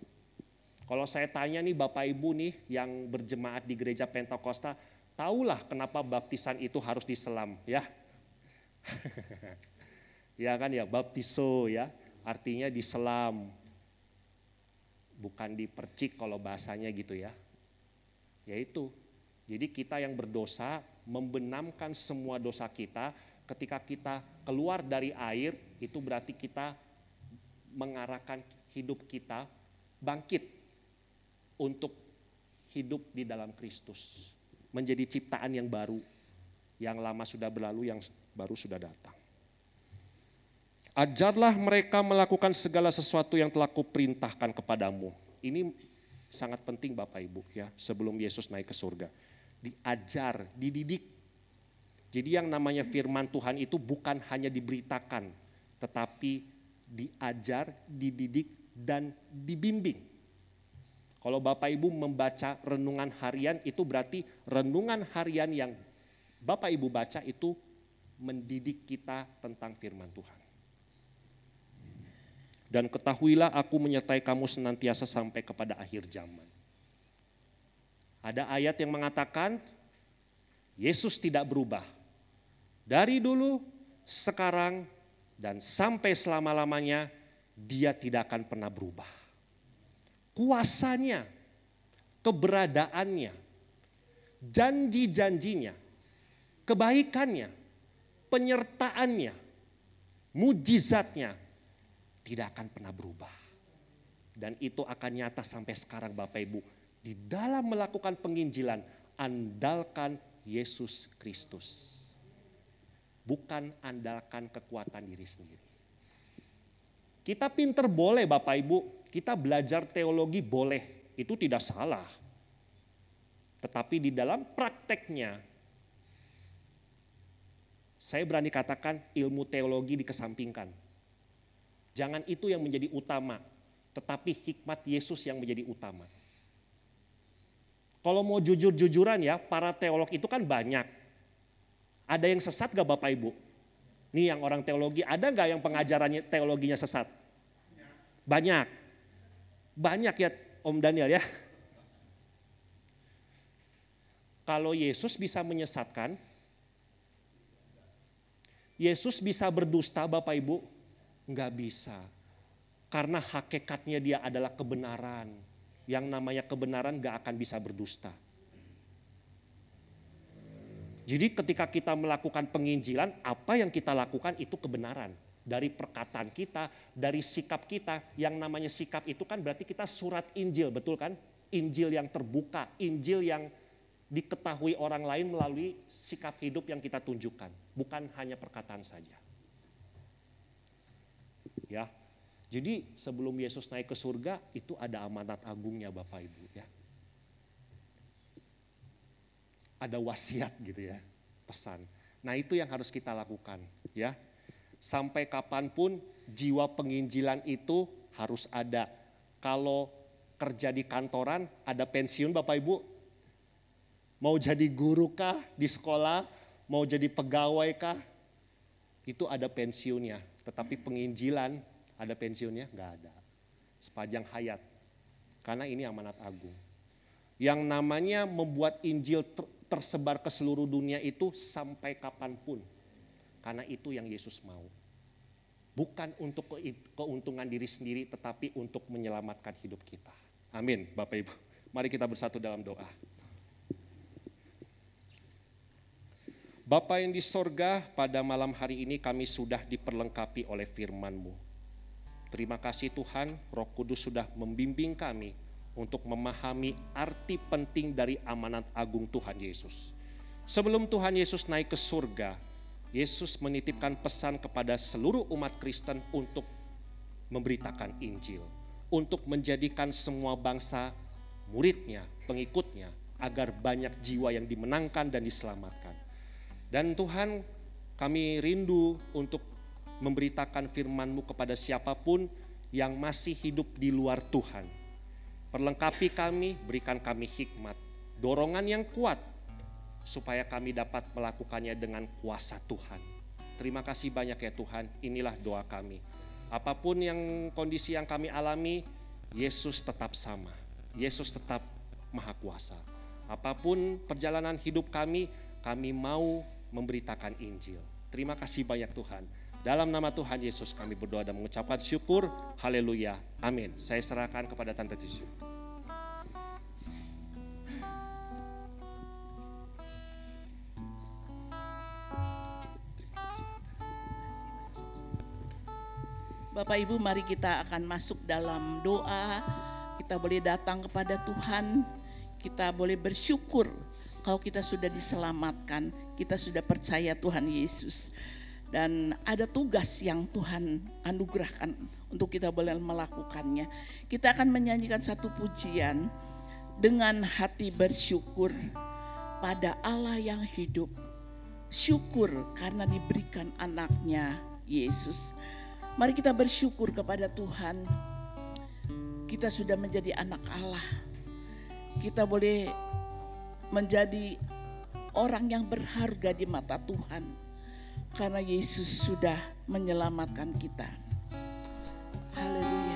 Kalau saya tanya nih Bapak Ibu nih yang berjemaat di gereja Pentakosta, tahulah kenapa baptisan itu harus diselam ya. Ya kan ya, baptiso ya, artinya diselam. Bukan dipercik kalau bahasanya gitu ya. Yaitu, jadi kita yang berdosa membenamkan semua dosa kita. Ketika kita keluar dari air, itu berarti kita mengarahkan hidup kita bangkit untuk hidup di dalam Kristus. Menjadi ciptaan yang baru, yang lama sudah berlalu, yang baru sudah datang. Ajarlah mereka melakukan segala sesuatu yang telah kuperintahkan kepadamu. Ini sangat penting Bapak Ibu ya, sebelum Yesus naik ke surga. Diajar, dididik. Jadi yang namanya firman Tuhan itu bukan hanya diberitakan, tetapi diajar, dididik, dan dibimbing. Kalau Bapak Ibu membaca renungan harian, itu berarti renungan harian yang Bapak Ibu baca itu mendidik kita tentang firman Tuhan. Dan ketahuilah aku menyertai kamu senantiasa sampai kepada akhir zaman. Ada ayat yang mengatakan Yesus tidak berubah. Dari dulu, sekarang, dan sampai selama-lamanya dia tidak akan pernah berubah. Kuasanya, keberadaannya, janji-janjinya, kebaikannya, penyertaannya, mujizatnya tidak akan pernah berubah. Dan itu akan nyata sampai sekarang Bapak Ibu. Di dalam melakukan penginjilan, andalkan Yesus Kristus. Bukan andalkan kekuatan diri sendiri. Kita pinter boleh Bapak Ibu, kita belajar teologi boleh, itu tidak salah. Tetapi di dalam prakteknya, saya berani katakan ilmu teologi dikesampingkan. Jangan itu yang menjadi utama, tetapi hikmat Yesus yang menjadi utama. Kalau mau jujur-jujuran ya, para teolog itu kan banyak. Ada yang sesat gak Bapak Ibu? Nih yang orang teologi, ada gak yang pengajarannya teologinya sesat? Banyak. Banyak ya Om Daniel ya. Kalau Yesus bisa menyesatkan, Yesus bisa berdusta Bapak Ibu? Enggak bisa. Karena hakikatnya dia adalah kebenaran. Yang namanya kebenaran gak akan bisa berdusta. Jadi ketika kita melakukan penginjilan, apa yang kita lakukan itu kebenaran. Dari perkataan kita, dari sikap kita. Yang namanya sikap itu kan berarti kita surat Injil, betul kan? Injil yang terbuka, Injil yang diketahui orang lain melalui sikap hidup yang kita tunjukkan. Bukan hanya perkataan saja. Ya, jadi sebelum Yesus naik ke surga, itu ada amanat agungnya Bapak Ibu ya. Ada wasiat gitu ya, pesan. Nah itu yang harus kita lakukan ya. Sampai kapanpun jiwa penginjilan itu harus ada. Kalau kerja di kantoran ada pensiun Bapak Ibu. Mau jadi guru kah di sekolah, mau jadi pegawai kah, itu ada pensiunnya. Tetapi penginjilan ada pensiunnya? Enggak ada. Sepanjang hayat. Karena ini amanat agung. Yang namanya membuat Injil tersebar ke seluruh dunia itu sampai kapanpun. Karena itu yang Yesus mau. Bukan untuk keuntungan diri sendiri, tetapi untuk menyelamatkan hidup kita. Amin Bapak Ibu. Mari kita bersatu dalam doa. Bapa yang di sorga, pada malam hari ini kami sudah diperlengkapi oleh firman-Mu. Terima kasih Tuhan, Roh Kudus sudah membimbing kami untuk memahami arti penting dari amanat agung Tuhan Yesus. Sebelum Tuhan Yesus naik ke surga, Yesus menitipkan pesan kepada seluruh umat Kristen untuk memberitakan Injil. Untuk menjadikan semua bangsa muridnya, pengikutnya, agar banyak jiwa yang dimenangkan dan diselamatkan. Dan Tuhan, kami rindu untuk memberitakan firman-Mu kepada siapapun yang masih hidup di luar Tuhan. Perlengkapi kami, berikan kami hikmat, dorongan yang kuat, supaya kami dapat melakukannya dengan kuasa Tuhan. Terima kasih banyak ya Tuhan, inilah doa kami. Apapun yang kondisi yang kami alami, Yesus tetap sama. Yesus tetap Maha Kuasa. Apapun perjalanan hidup kami mau memberitakan Injil. Terima kasih banyak Tuhan. Dalam nama Tuhan Yesus kami berdoa dan mengucapkan syukur. Haleluya. Amin. Saya serahkan kepada Tante Tisu. Bapak Ibu, mari kita akan masuk dalam doa. Kita boleh datang kepada Tuhan. Kita boleh bersyukur kalau kita sudah diselamatkan. Kita sudah percaya Tuhan Yesus. Dan ada tugas yang Tuhan anugerahkan untuk kita boleh melakukannya. Kita akan menyanyikan satu pujian dengan hati bersyukur pada Allah yang hidup. Syukur karena diberikan anaknya Yesus. Mari kita bersyukur kepada Tuhan. Kita sudah menjadi anak Allah. Kita boleh menjadi orang yang berharga di mata Tuhan. Karena Yesus sudah menyelamatkan kita. Haleluya.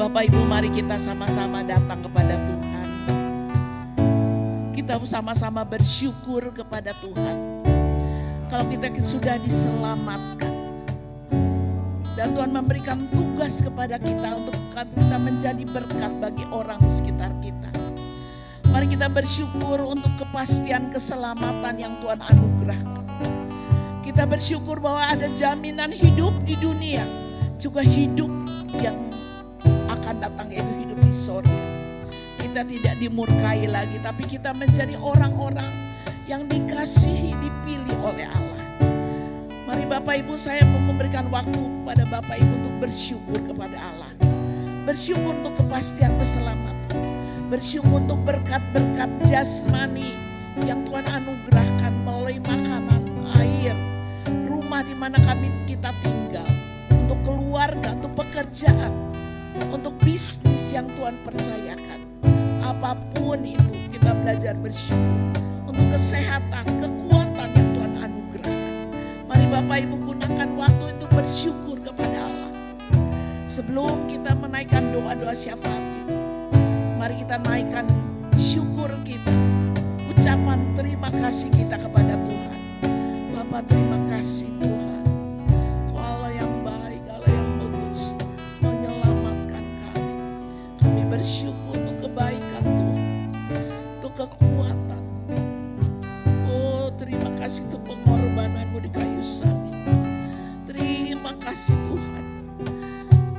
Bapak Ibu, mari kita sama-sama datang kepada Tuhan. Kita sama-sama bersyukur kepada Tuhan. Kalau kita sudah diselamatkan dan Tuhan memberikan tugas kepada kita untuk kita menjadi berkat bagi orang di sekitar kita. Mari kita bersyukur untuk kepastian keselamatan yang Tuhan anugerahkan. Kita bersyukur bahwa ada jaminan hidup di dunia, juga hidup yang akan datang, yaitu hidup di sorga. Kita tidak dimurkai lagi, tapi kita menjadi orang-orang yang dikasihi, dipilih oleh Allah. Mari Bapak Ibu, saya mau memberikan waktu kepada Bapak Ibu untuk bersyukur kepada Allah. Bersyukur untuk kepastian keselamatan. Bersyukur untuk berkat-berkat jasmani yang Tuhan anugerahkan melalui makanan, air, rumah di mana kita tinggal, untuk keluarga, untuk pekerjaan, untuk bisnis yang Tuhan percayakan. Apapun itu kita belajar bersyukur. Untuk kesehatan, kekuatan yang Tuhan anugerahkan. Mari Bapak Ibu gunakan waktu itu bersyukur kepada Allah. Sebelum kita menaikkan doa-doa syafaat kita, mari kita naikkan syukur kita, ucapan terima kasih kita kepada Tuhan. Bapa, terima kasih Tuhan, Kau Allah yang baik, Allah yang bagus, menyelamatkan kami. Kami bersyukur untuk kebaikan Tuhan, untuk kekuatan. Oh, terima kasih untuk pengorbanan-Mu di kayu salib. Terima kasih Tuhan.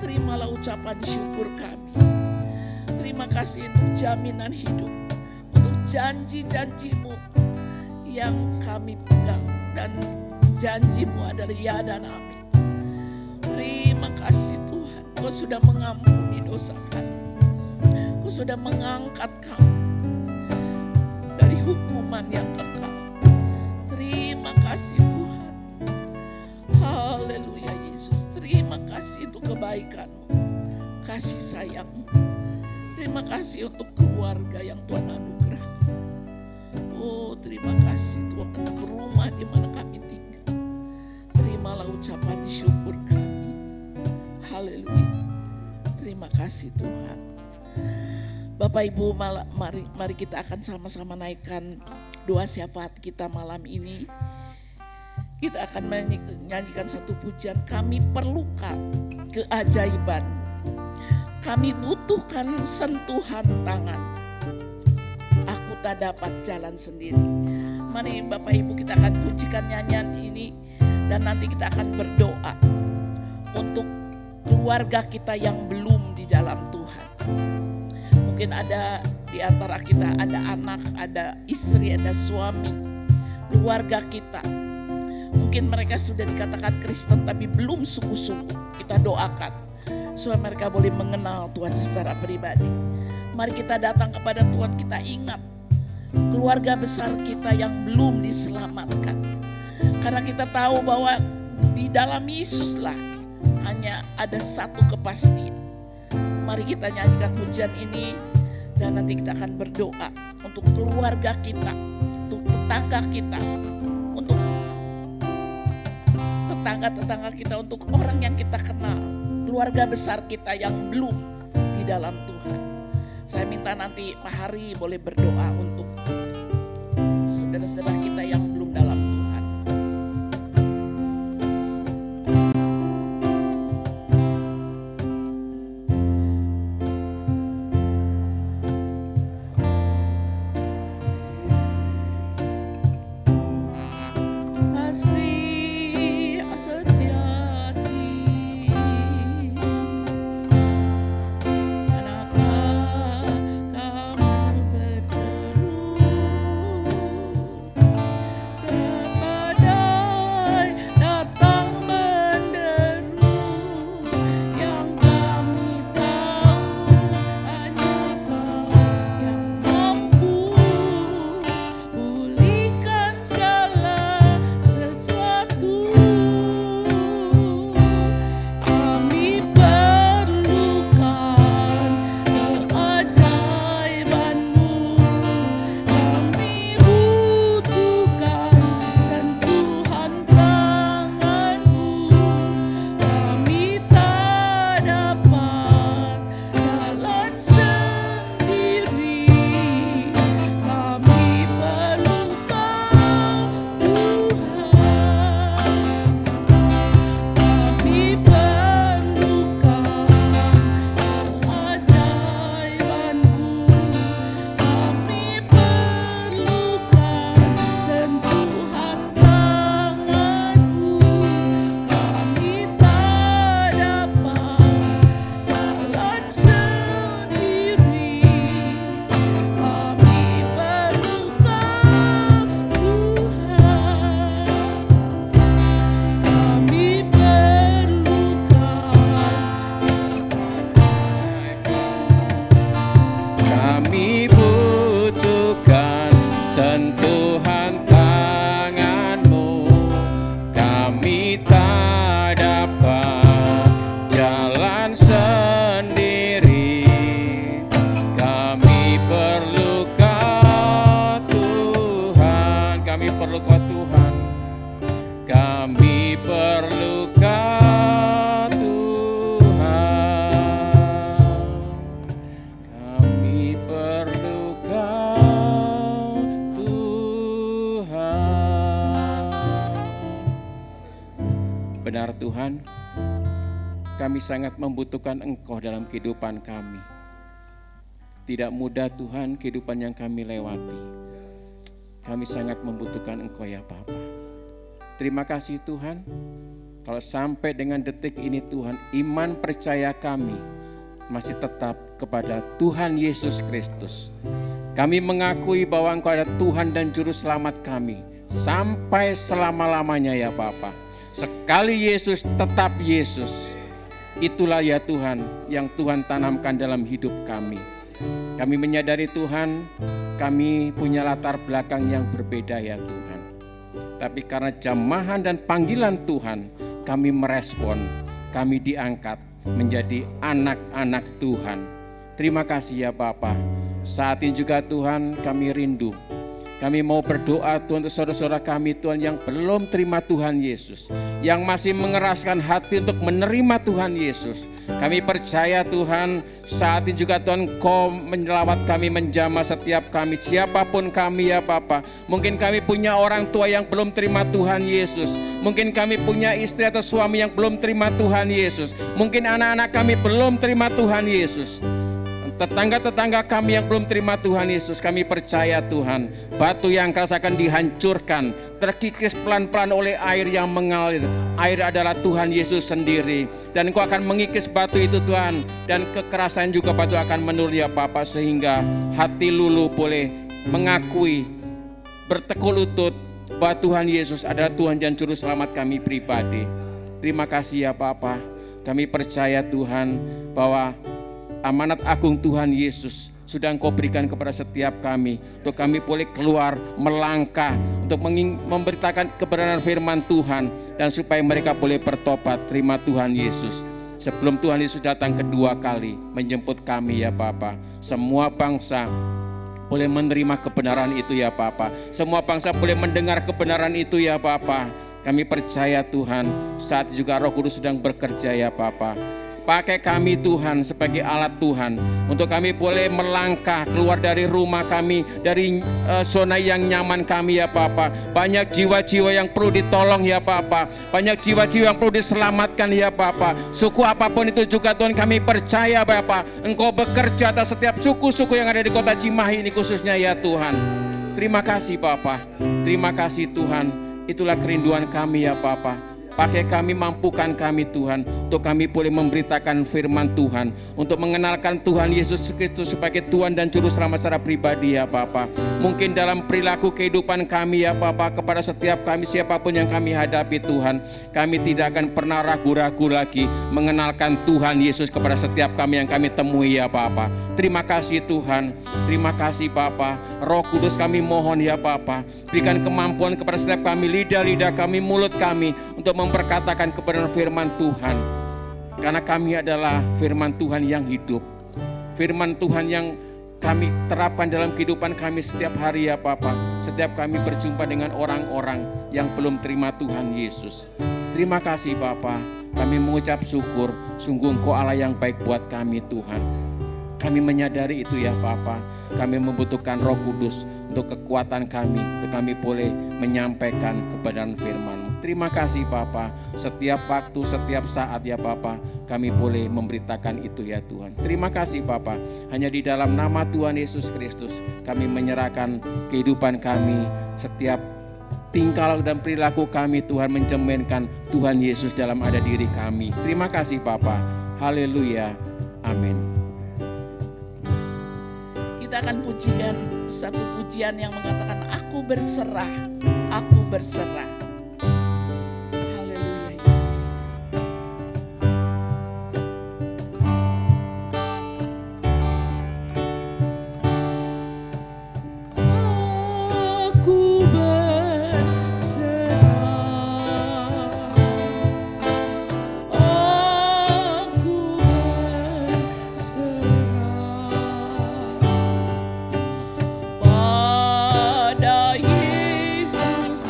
Terimalah ucapan syukur kami. Terima kasih untuk jaminan hidup, untuk janji-janji-Mu yang kami pegang, dan janji-Mu adalah ya dan amin. Terima kasih Tuhan, Kau sudah mengampuni dosa kami. Kau sudah mengangkat kami dari hukuman yang kekal. Terima kasih Tuhan. Haleluya Yesus. Terima kasih untuk kebaikan-Mu, kasih sayang-Mu. Terima kasih untuk keluarga yang Tuhan anugerahkan. Oh, terima kasih Tuhan untuk rumah di mana kami tinggal. Terimalah ucapan syukur kami. Haleluya. Terima kasih Tuhan. Bapak Ibu, mari kita akan sama-sama naikkan doa syafaat kita malam ini. Kita akan menyanyikan satu pujian, kami perlukan keajaiban. Kami butuhkan sentuhan tangan. Aku tak dapat jalan sendiri. Mari Bapak Ibu, kita akan pujikan nyanyian ini, dan nanti kita akan berdoa untuk keluarga kita yang belum di dalam Tuhan. Mungkin ada di antara kita, ada anak, ada istri, ada suami, keluarga kita. Mungkin mereka sudah dikatakan Kristen tapi belum sungguh-sungguh. Kita doakan supaya mereka boleh mengenal Tuhan secara pribadi. Mari kita datang kepada Tuhan, kita ingat keluarga besar kita yang belum diselamatkan. Karena kita tahu bahwa di dalam Yesuslah hanya ada satu kepastian. Mari kita nyanyikan pujian ini, dan nanti kita akan berdoa untuk keluarga kita, untuk tetangga kita, untuk tetangga-tetangga kita, untuk orang yang kita kenal, keluarga besar kita yang belum di dalam Tuhan. Saya minta nanti Pak Hari boleh berdoa untuk saudara-saudara kita yang belum dalam Tuhan. benar Tuhan, kami sangat membutuhkan Engkau dalam kehidupan kami. Tidak mudah Tuhan kehidupan yang kami lewati. Kami sangat membutuhkan Engkau ya Bapa. Terima kasih Tuhan, kalau sampai dengan detik ini Tuhan, iman percaya kami masih tetap kepada Tuhan Yesus Kristus. Kami mengakui bahwa Engkau adalah Tuhan dan Juru Selamat kami sampai selama-lamanya ya Bapa. Sekali Yesus tetap Yesus. Itulah ya Tuhan yang Tuhan tanamkan dalam hidup kami. Kami menyadari Tuhan, kami punya latar belakang yang berbeda ya Tuhan. Tapi karena jamahan dan panggilan Tuhan, kami merespon, kami diangkat menjadi anak-anak Tuhan. Terima kasih ya Bapa. Saat ini juga Tuhan kami rindu. Kami mau berdoa Tuhan untuk saudara-saudara kami Tuhan yang belum terima Tuhan Yesus. Yang masih mengeraskan hati untuk menerima Tuhan Yesus. Kami percaya Tuhan saat ini juga Tuhan Kau menyelawat kami, menjamah setiap kami. Siapapun kami ya Bapa. Mungkin kami punya orang tua yang belum terima Tuhan Yesus. Mungkin kami punya istri atau suami yang belum terima Tuhan Yesus. Mungkin anak-anak kami belum terima Tuhan Yesus. Tetangga-tetangga kami yang belum terima Tuhan Yesus, kami percaya Tuhan, batu yang keras akan dihancurkan, terkikis pelan-pelan oleh air yang mengalir. Air adalah Tuhan Yesus sendiri, dan Engkau akan mengikis batu itu Tuhan, dan kekerasan juga batu akan menurun ya Bapa, sehingga hati lulu boleh mengakui, bertekuk lutut bahwa Tuhan Yesus adalah Tuhan dan Juru Selamat kami pribadi. Terima kasih ya Bapa, kami percaya Tuhan bahwa amanat agung Tuhan Yesus sudah Engkau berikan kepada setiap kami, untuk kami boleh keluar melangkah untuk memberitakan kebenaran firman Tuhan, dan supaya mereka boleh bertobat. Terima Tuhan Yesus. Sebelum Tuhan Yesus datang kedua kali menjemput kami ya Bapa, semua bangsa boleh menerima kebenaran itu ya Bapa. Semua bangsa boleh mendengar kebenaran itu ya Bapa. Kami percaya Tuhan, saat juga Roh Kudus sedang bekerja ya Bapa. Pakai kami Tuhan sebagai alat Tuhan, untuk kami boleh melangkah keluar dari rumah kami, dari zona yang nyaman kami ya Bapa. Banyak jiwa-jiwa yang perlu ditolong ya Bapa. Banyak jiwa-jiwa yang perlu diselamatkan ya Bapa. Suku apapun itu juga Tuhan, kami percaya Bapa, Engkau bekerja atas setiap suku-suku yang ada di kota Cimahi ini khususnya ya Tuhan. Terima kasih Bapa. Terima kasih Tuhan. Itulah kerinduan kami ya Bapa. Pakai kami, mampukan kami Tuhan, untuk kami boleh memberitakan firman Tuhan, untuk mengenalkan Tuhan Yesus Kristus sebagai Tuhan dan Juru Selamat secara pribadi ya Bapa. Mungkin dalam perilaku kehidupan kami ya Bapa, kepada setiap kami siapapun yang kami hadapi Tuhan, kami tidak akan pernah ragu-ragu lagi mengenalkan Tuhan Yesus kepada setiap kami yang kami temui ya Bapa. Terima kasih Tuhan, terima kasih Bapa. Roh Kudus kami mohon ya Bapa, berikan kemampuan kepada setiap kami, lidah-lidah kami, mulut kami, untuk memperkatakan kebenaran firman Tuhan. Karena kami adalah firman Tuhan yang hidup, firman Tuhan yang kami terapkan dalam kehidupan kami setiap hari ya Bapa. Setiap kami berjumpa dengan orang-orang yang belum terima Tuhan Yesus. Terima kasih Bapa, kami mengucap syukur, sungguh Engkau Allah yang baik buat kami Tuhan. Kami menyadari itu ya Bapa. Kami membutuhkan Roh Kudus untuk kekuatan kami, untuk kami boleh menyampaikan kebenaran firman-Mu. Terima kasih Bapa. Setiap waktu, setiap saat ya Bapa, kami boleh memberitakan itu ya Tuhan. Terima kasih Bapa. Hanya di dalam nama Tuhan Yesus Kristus kami menyerahkan kehidupan kami, setiap tingkah dan perilaku kami Tuhan, mencerminkan Tuhan Yesus dalam ada diri kami. Terima kasih Bapa. Haleluya. Amin. Kita akan pujikan satu pujian yang mengatakan, aku berserah, aku berserah. Haleluya Yesus. Aku berserah, aku berserah pada Yesus.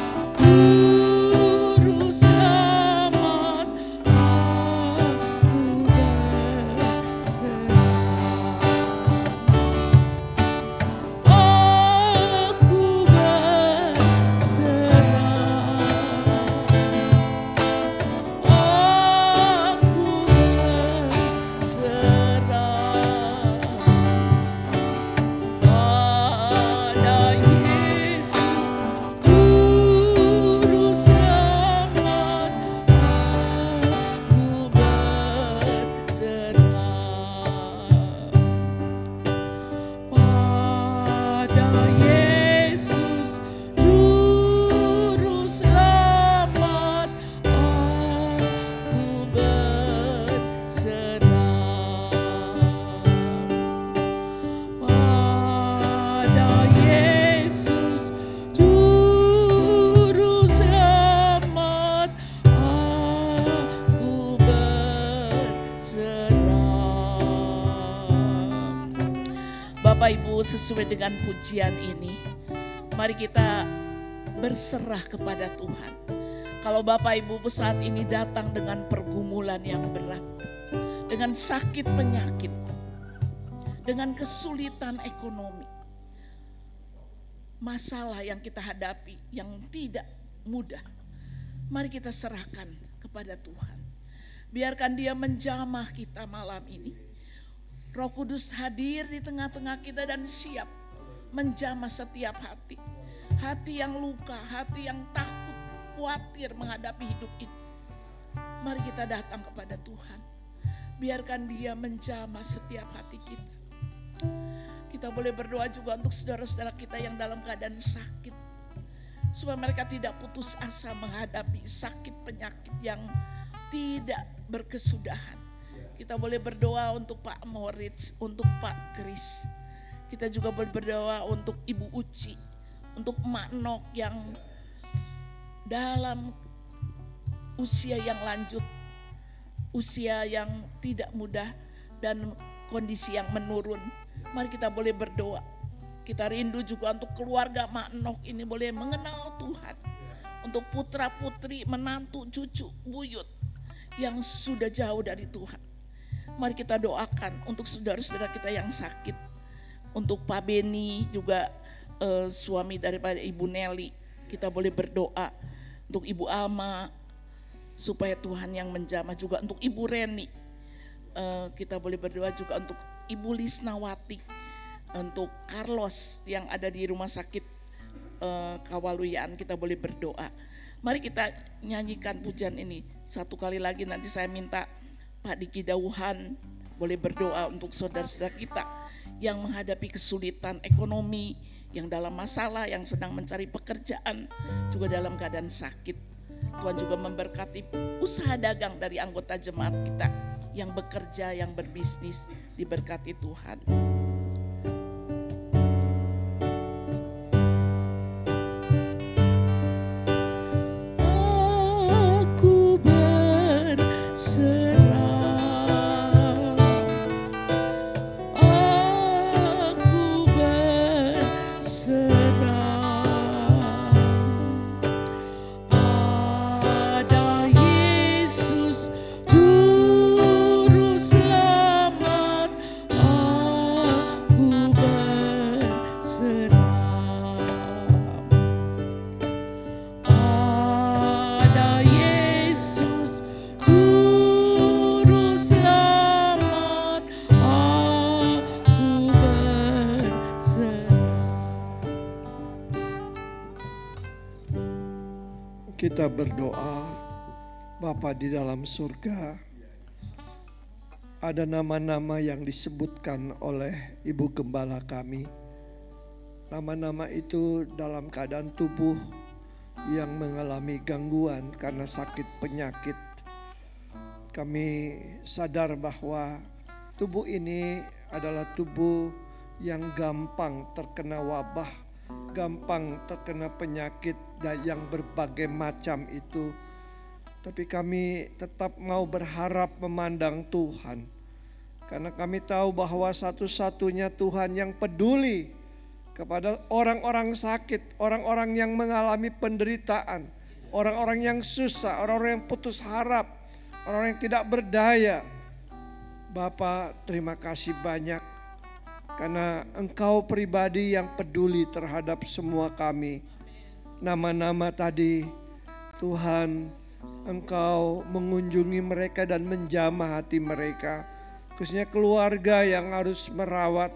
Ibu sesuai dengan pujian ini, mari kita berserah kepada Tuhan. Kalau Bapak Ibu saat ini datang dengan pergumulan yang berat, dengan sakit penyakit, dengan kesulitan ekonomi, masalah yang kita hadapi yang tidak mudah, mari kita serahkan kepada Tuhan. Biarkan Dia menjamah kita malam ini. Roh Kudus hadir di tengah-tengah kita dan siap menjamah setiap hati. Hati yang luka, hati yang takut, khawatir menghadapi hidup ini. Mari kita datang kepada Tuhan. Biarkan Dia menjamah setiap hati kita. Kita boleh berdoa juga untuk saudara-saudara kita yang dalam keadaan sakit, supaya mereka tidak putus asa menghadapi sakit penyakit yang tidak berkesudahan. Kita boleh berdoa untuk Pak Moritz, untuk Pak Kris. Kita juga boleh berdoa untuk Ibu Uci, untuk Mak Nok yang dalam usia yang lanjut, usia yang tidak mudah dan kondisi yang menurun. Mari kita boleh berdoa. Kita rindu juga untuk keluarga Mak Nok ini boleh mengenal Tuhan. Untuk putra putri, menantu, cucu, buyut yang sudah jauh dari Tuhan. Mari kita doakan untuk saudara-saudara kita yang sakit. Untuk Pak Beni juga suami daripada Ibu Nelly. Kita boleh berdoa untuk Ibu Alma supaya Tuhan yang menjamah, juga untuk Ibu Reni. Kita boleh berdoa juga untuk Ibu Lisnawati, untuk Carlos yang ada di rumah sakit Kawaluyan. Kita boleh berdoa. Mari kita nyanyikan pujian ini satu kali lagi. Nanti saya minta Pak Diki Dauhan boleh berdoa untuk saudara-saudara kita yang menghadapi kesulitan ekonomi, yang dalam masalah, yang sedang mencari pekerjaan, juga dalam keadaan sakit. Tuhan juga memberkati usaha dagang dari anggota jemaat kita yang bekerja, yang berbisnis, diberkati Tuhan. Aku berserah, aku berserah. Ada Yesus Juru Selamat, aku berserah. Ada Yesus Juru Selamat, aku berserah. Kita berdoa. Bapa di dalam surga, ada nama-nama yang disebutkan oleh Ibu Gembala kami. Nama-nama itu dalam keadaan tubuh yang mengalami gangguan karena sakit penyakit. Kami sadar bahwa tubuh ini adalah tubuh yang gampang terkena wabah, gampang terkena penyakit dan yang berbagai macam itu. Tapi kami tetap mau berharap memandang Tuhan. Karena kami tahu bahwa satu-satunya Tuhan yang peduli kepada orang-orang sakit, orang-orang yang mengalami penderitaan, orang-orang yang susah, orang-orang yang putus harap, orang-orang yang tidak berdaya. Bapa, terima kasih banyak karena Engkau pribadi yang peduli terhadap semua kami. Nama-nama tadi, Tuhan, Engkau mengunjungi mereka dan menjamah hati mereka. Khususnya keluarga yang harus merawat,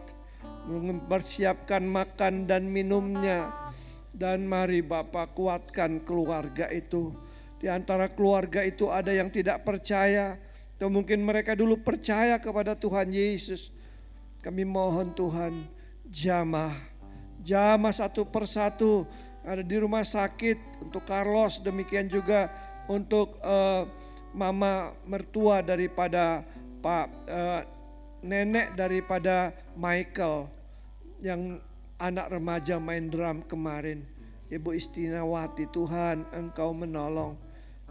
mempersiapkan makan dan minumnya. Dan mari Bapa kuatkan keluarga itu. Di antara keluarga itu ada yang tidak percaya, atau mungkin mereka dulu percaya kepada Tuhan Yesus. Kami mohon Tuhan jamah satu persatu. Ada di rumah sakit untuk Carlos, demikian juga untuk mama mertua daripada nenek daripada Michael yang anak remaja main drum kemarin. Ibu Istinawati, Tuhan Engkau menolong.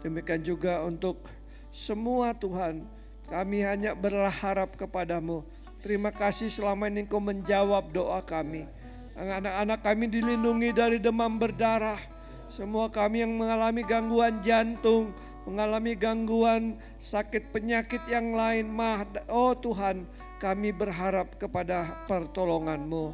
Demikian juga untuk semua Tuhan, kami hanya berharap kepadamu. Terima kasih selama ini Engkau menjawab doa kami. Anak-anak kami dilindungi dari demam berdarah. Semua kami yang mengalami gangguan jantung, mengalami gangguan sakit penyakit yang lain. Oh Tuhan, kami berharap kepada pertolongan-Mu.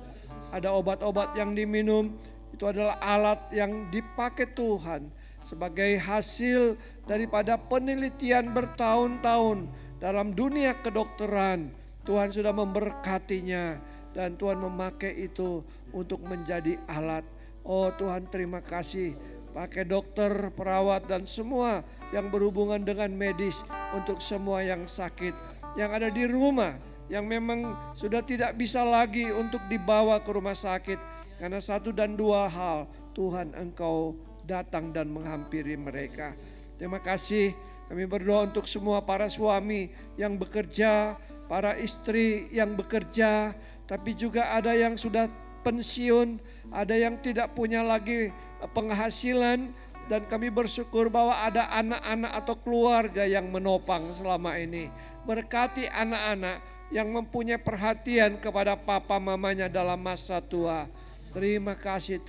Ada obat-obat yang diminum, itu adalah alat yang dipakai Tuhan sebagai hasil daripada penelitian bertahun-tahun dalam dunia kedokteran. Tuhan sudah memberkatinya dan Tuhan memakai itu untuk menjadi alat. Oh Tuhan, terima kasih. Pakai dokter, perawat dan semua yang berhubungan dengan medis untuk semua yang sakit, yang ada di rumah, yang memang sudah tidak bisa lagi untuk dibawa ke rumah sakit. Karena satu dan dua hal, Tuhan Engkau datang dan menghampiri mereka. Terima kasih. Kami berdoa untuk semua para suami yang bekerja, para istri yang bekerja, tapi juga ada yang sudah pensiun, ada yang tidak punya lagi penghasilan, dan kami bersyukur bahwa ada anak-anak atau keluarga yang menopang selama ini. Berkati anak-anak yang mempunyai perhatian kepada papa mamanya dalam masa tua. Terima kasih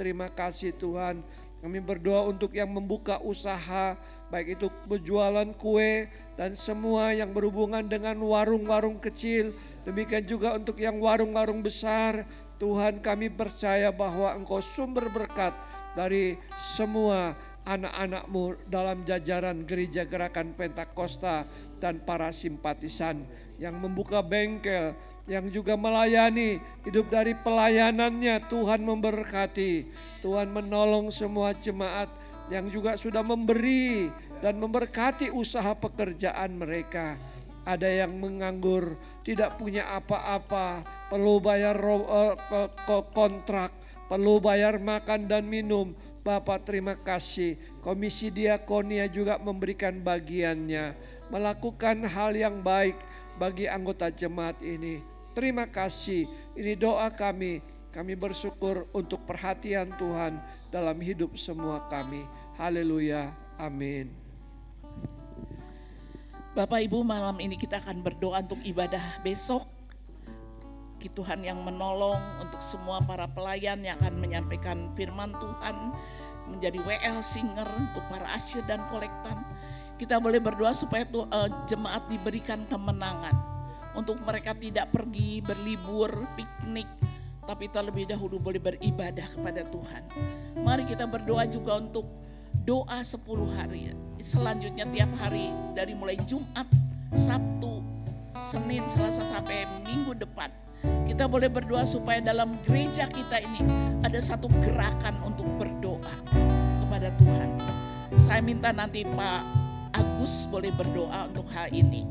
Tuhan. Kami berdoa untuk yang membuka usaha, baik itu berjualan kue dan semua yang berhubungan dengan warung-warung kecil. Demikian juga untuk yang warung-warung besar. Tuhan, kami percaya bahwa Engkau sumber berkat dari semua anak-anak-Mu dalam jajaran Gereja Gerakan Pentakosta dan para simpatisan yang membuka bengkel, yang juga melayani, hidup dari pelayanannya. Tuhan memberkati, Tuhan menolong semua jemaat yang juga sudah memberi dan memberkati usaha pekerjaan mereka. Ada yang menganggur, tidak punya apa-apa, perlu bayar kontrak, perlu bayar makan dan minum. Bapak terima kasih, Komisi Diakonia juga memberikan bagiannya, melakukan hal yang baik bagi anggota jemaat ini. Terima kasih, ini doa kami. Kami bersyukur untuk perhatian Tuhan dalam hidup semua kami. Haleluya, amin. Bapak Ibu, malam ini kita akan berdoa untuk ibadah besok. Tuhan yang menolong untuk semua para pelayan yang akan menyampaikan firman Tuhan, menjadi WL singer untuk para asyir dan kolektan. Kita boleh berdoa supaya jemaat diberikan kemenangan, untuk mereka tidak pergi berlibur, piknik, tapi terlebih dahulu boleh beribadah kepada Tuhan. Mari kita berdoa juga untuk doa 10 hari. Selanjutnya tiap hari dari mulai Jumat, Sabtu, Senin, Selasa sampai Minggu depan. Kita boleh berdoa supaya dalam gereja kita ini ada satu gerakan untuk berdoa kepada Tuhan. Saya minta nanti Pak Agus boleh berdoa untuk hal ini.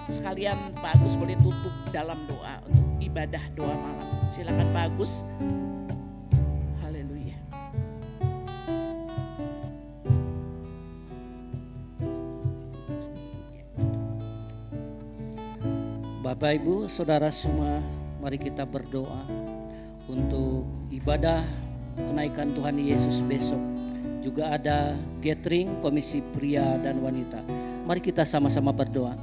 Sekalian Pak Agus boleh tutup dalam doa untuk ibadah doa malam. Silakan Pak Agus. Haleluya. Bapak Ibu, Saudara semua, mari kita berdoa untuk ibadah kenaikan Tuhan Yesus besok. Juga ada gathering komisi pria dan wanita. Mari kita sama-sama berdoa.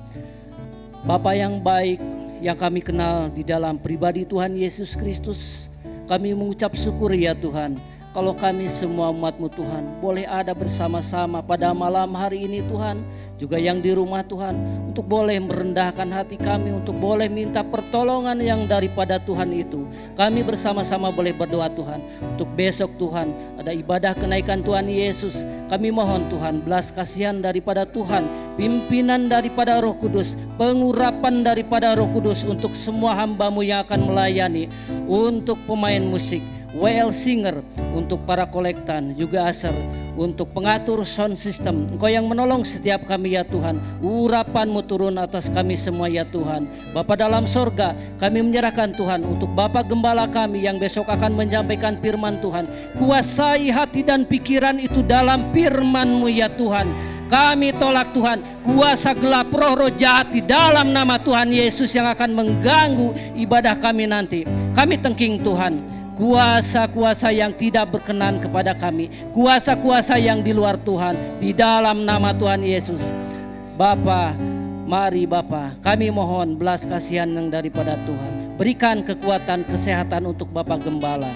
Bapa yang baik yang kami kenal di dalam pribadi Tuhan Yesus Kristus, kami mengucap syukur ya Tuhan, kalau kami semua umat-Mu Tuhan boleh ada bersama-sama pada malam hari ini Tuhan, juga yang di rumah Tuhan, untuk boleh merendahkan hati kami, untuk boleh minta pertolongan yang daripada Tuhan itu. Kami bersama-sama boleh berdoa Tuhan, untuk besok Tuhan ada ibadah kenaikan Tuhan Yesus. Kami mohon Tuhan belas kasihan daripada Tuhan, pimpinan daripada Roh Kudus, pengurapan daripada Roh Kudus untuk semua hamba-Mu yang akan melayani, untuk pemain musik, WL singer, untuk para kolektan, juga aser, untuk pengatur sound system. Engkau yang menolong setiap kami ya Tuhan. Urapan-Mu turun atas kami semua ya Tuhan. Bapa dalam sorga, kami menyerahkan Tuhan untuk Bapak Gembala kami yang besok akan menyampaikan firman Tuhan. Kuasai hati dan pikiran itu dalam firman-Mu ya Tuhan. Kami tolak Tuhan kuasa gelap roh-roh jahat di dalam nama Tuhan Yesus yang akan mengganggu ibadah kami nanti. Kami tengking Tuhan kuasa-kuasa yang tidak berkenan kepada kami, kuasa-kuasa yang di luar Tuhan, di dalam nama Tuhan Yesus. Bapa, mari Bapa, kami mohon belas kasihan yang daripada Tuhan. berikan kekuatan, kesehatan untuk Bapak Gembala.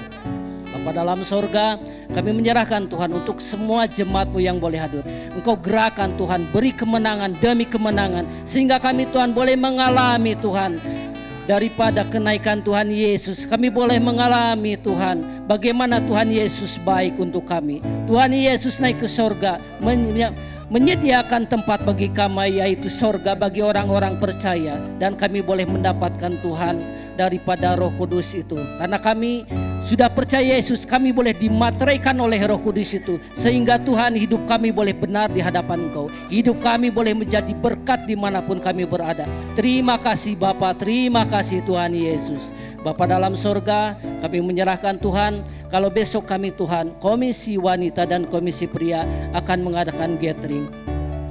Bapa dalam sorga, kami menyerahkan Tuhan untuk semua jemaat-Mu yang boleh hadir. Engkau gerakan Tuhan, beri kemenangan demi kemenangan, sehingga kami Tuhan boleh mengalami Tuhan, daripada kenaikan Tuhan Yesus, kami boleh mengalami Tuhan, bagaimana Tuhan Yesus baik untuk kami. Tuhan Yesus naik ke sorga, menyediakan tempat bagi kami, yaitu sorga bagi orang-orang percaya. Dan kami boleh mendapatkan Tuhan daripada Roh Kudus itu. Karena kami sudah percaya Yesus, kami boleh dimateraikan oleh Roh Kudus itu. Sehingga Tuhan, hidup kami boleh benar di hadapan Engkau. Hidup kami boleh menjadi berkat dimanapun kami berada. Terima kasih Bapa, terima kasih Tuhan Yesus. Bapa dalam sorga, kami menyerahkan Tuhan, kalau besok kami Tuhan, komisi wanita dan komisi pria akan mengadakan gathering.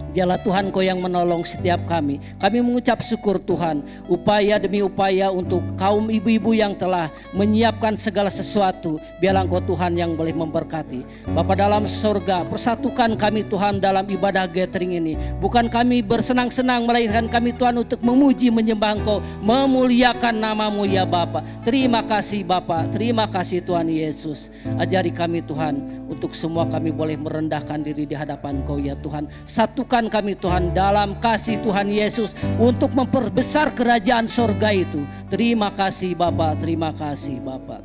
Biarlah Tuhan Kau yang menolong setiap kami. Kami mengucap syukur Tuhan, upaya demi upaya untuk kaum ibu-ibu yang telah menyiapkan segala sesuatu. Biarlah Engkau Tuhan yang boleh memberkati. Bapa dalam sorga, persatukan kami Tuhan dalam ibadah gathering ini. Bukan kami bersenang-senang, melainkan kami Tuhan untuk memuji, menyembah Engkau, memuliakan nama-Mu ya Bapa. Terima kasih Bapa, terima kasih Tuhan Yesus. Ajari kami Tuhan, untuk semua kami boleh merendahkan diri di hadapan Kau ya Tuhan. Satukan kami Tuhan dalam kasih Tuhan Yesus untuk memperbesar kerajaan sorga itu. Terima kasih Bapa, terima kasih Bapa.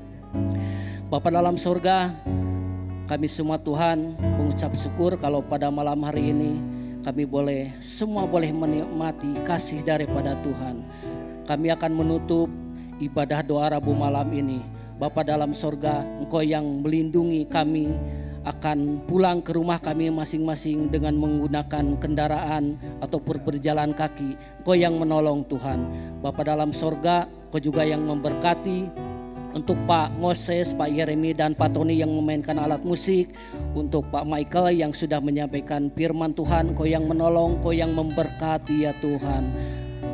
Bapa dalam sorga, kami semua Tuhan mengucap syukur kalau pada malam hari ini kami semua boleh menikmati kasih daripada Tuhan. Kami akan menutup ibadah doa Rabu malam ini. Bapa dalam sorga, Engkau yang melindungi kami akan pulang ke rumah kami masing-masing dengan menggunakan kendaraan ataupun berjalan kaki. Engkau yang menolong Tuhan. Bapa dalam sorga, Engkau juga yang memberkati untuk Pak Moses, Pak Yeremi dan Pak Tony yang memainkan alat musik. Untuk Pak Michael yang sudah menyampaikan firman Tuhan, Engkau yang menolong, Engkau yang memberkati ya Tuhan.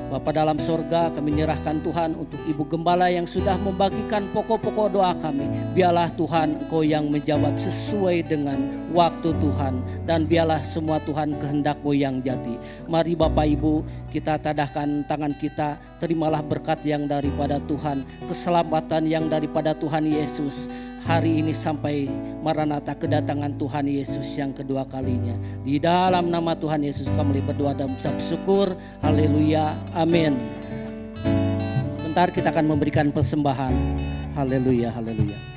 Bapa dalam sorga, kami menyerahkan Tuhan untuk Ibu Gembala yang sudah membagikan pokok-pokok doa kami. Biarlah Tuhan Engkau yang menjawab sesuai dengan waktu Tuhan. Dan biarlah semua Tuhan kehendak-Mu yang jadi. Mari Bapak Ibu, kita tadahkan tangan kita. Terimalah berkat yang daripada Tuhan, keselamatan yang daripada Tuhan Yesus. Hari ini sampai Maranatha, kedatangan Tuhan Yesus yang kedua kalinya. Di dalam nama Tuhan Yesus kami berdoa dan mengucap syukur. Haleluya, amin. Sebentar kita akan memberikan persembahan. Haleluya, haleluya.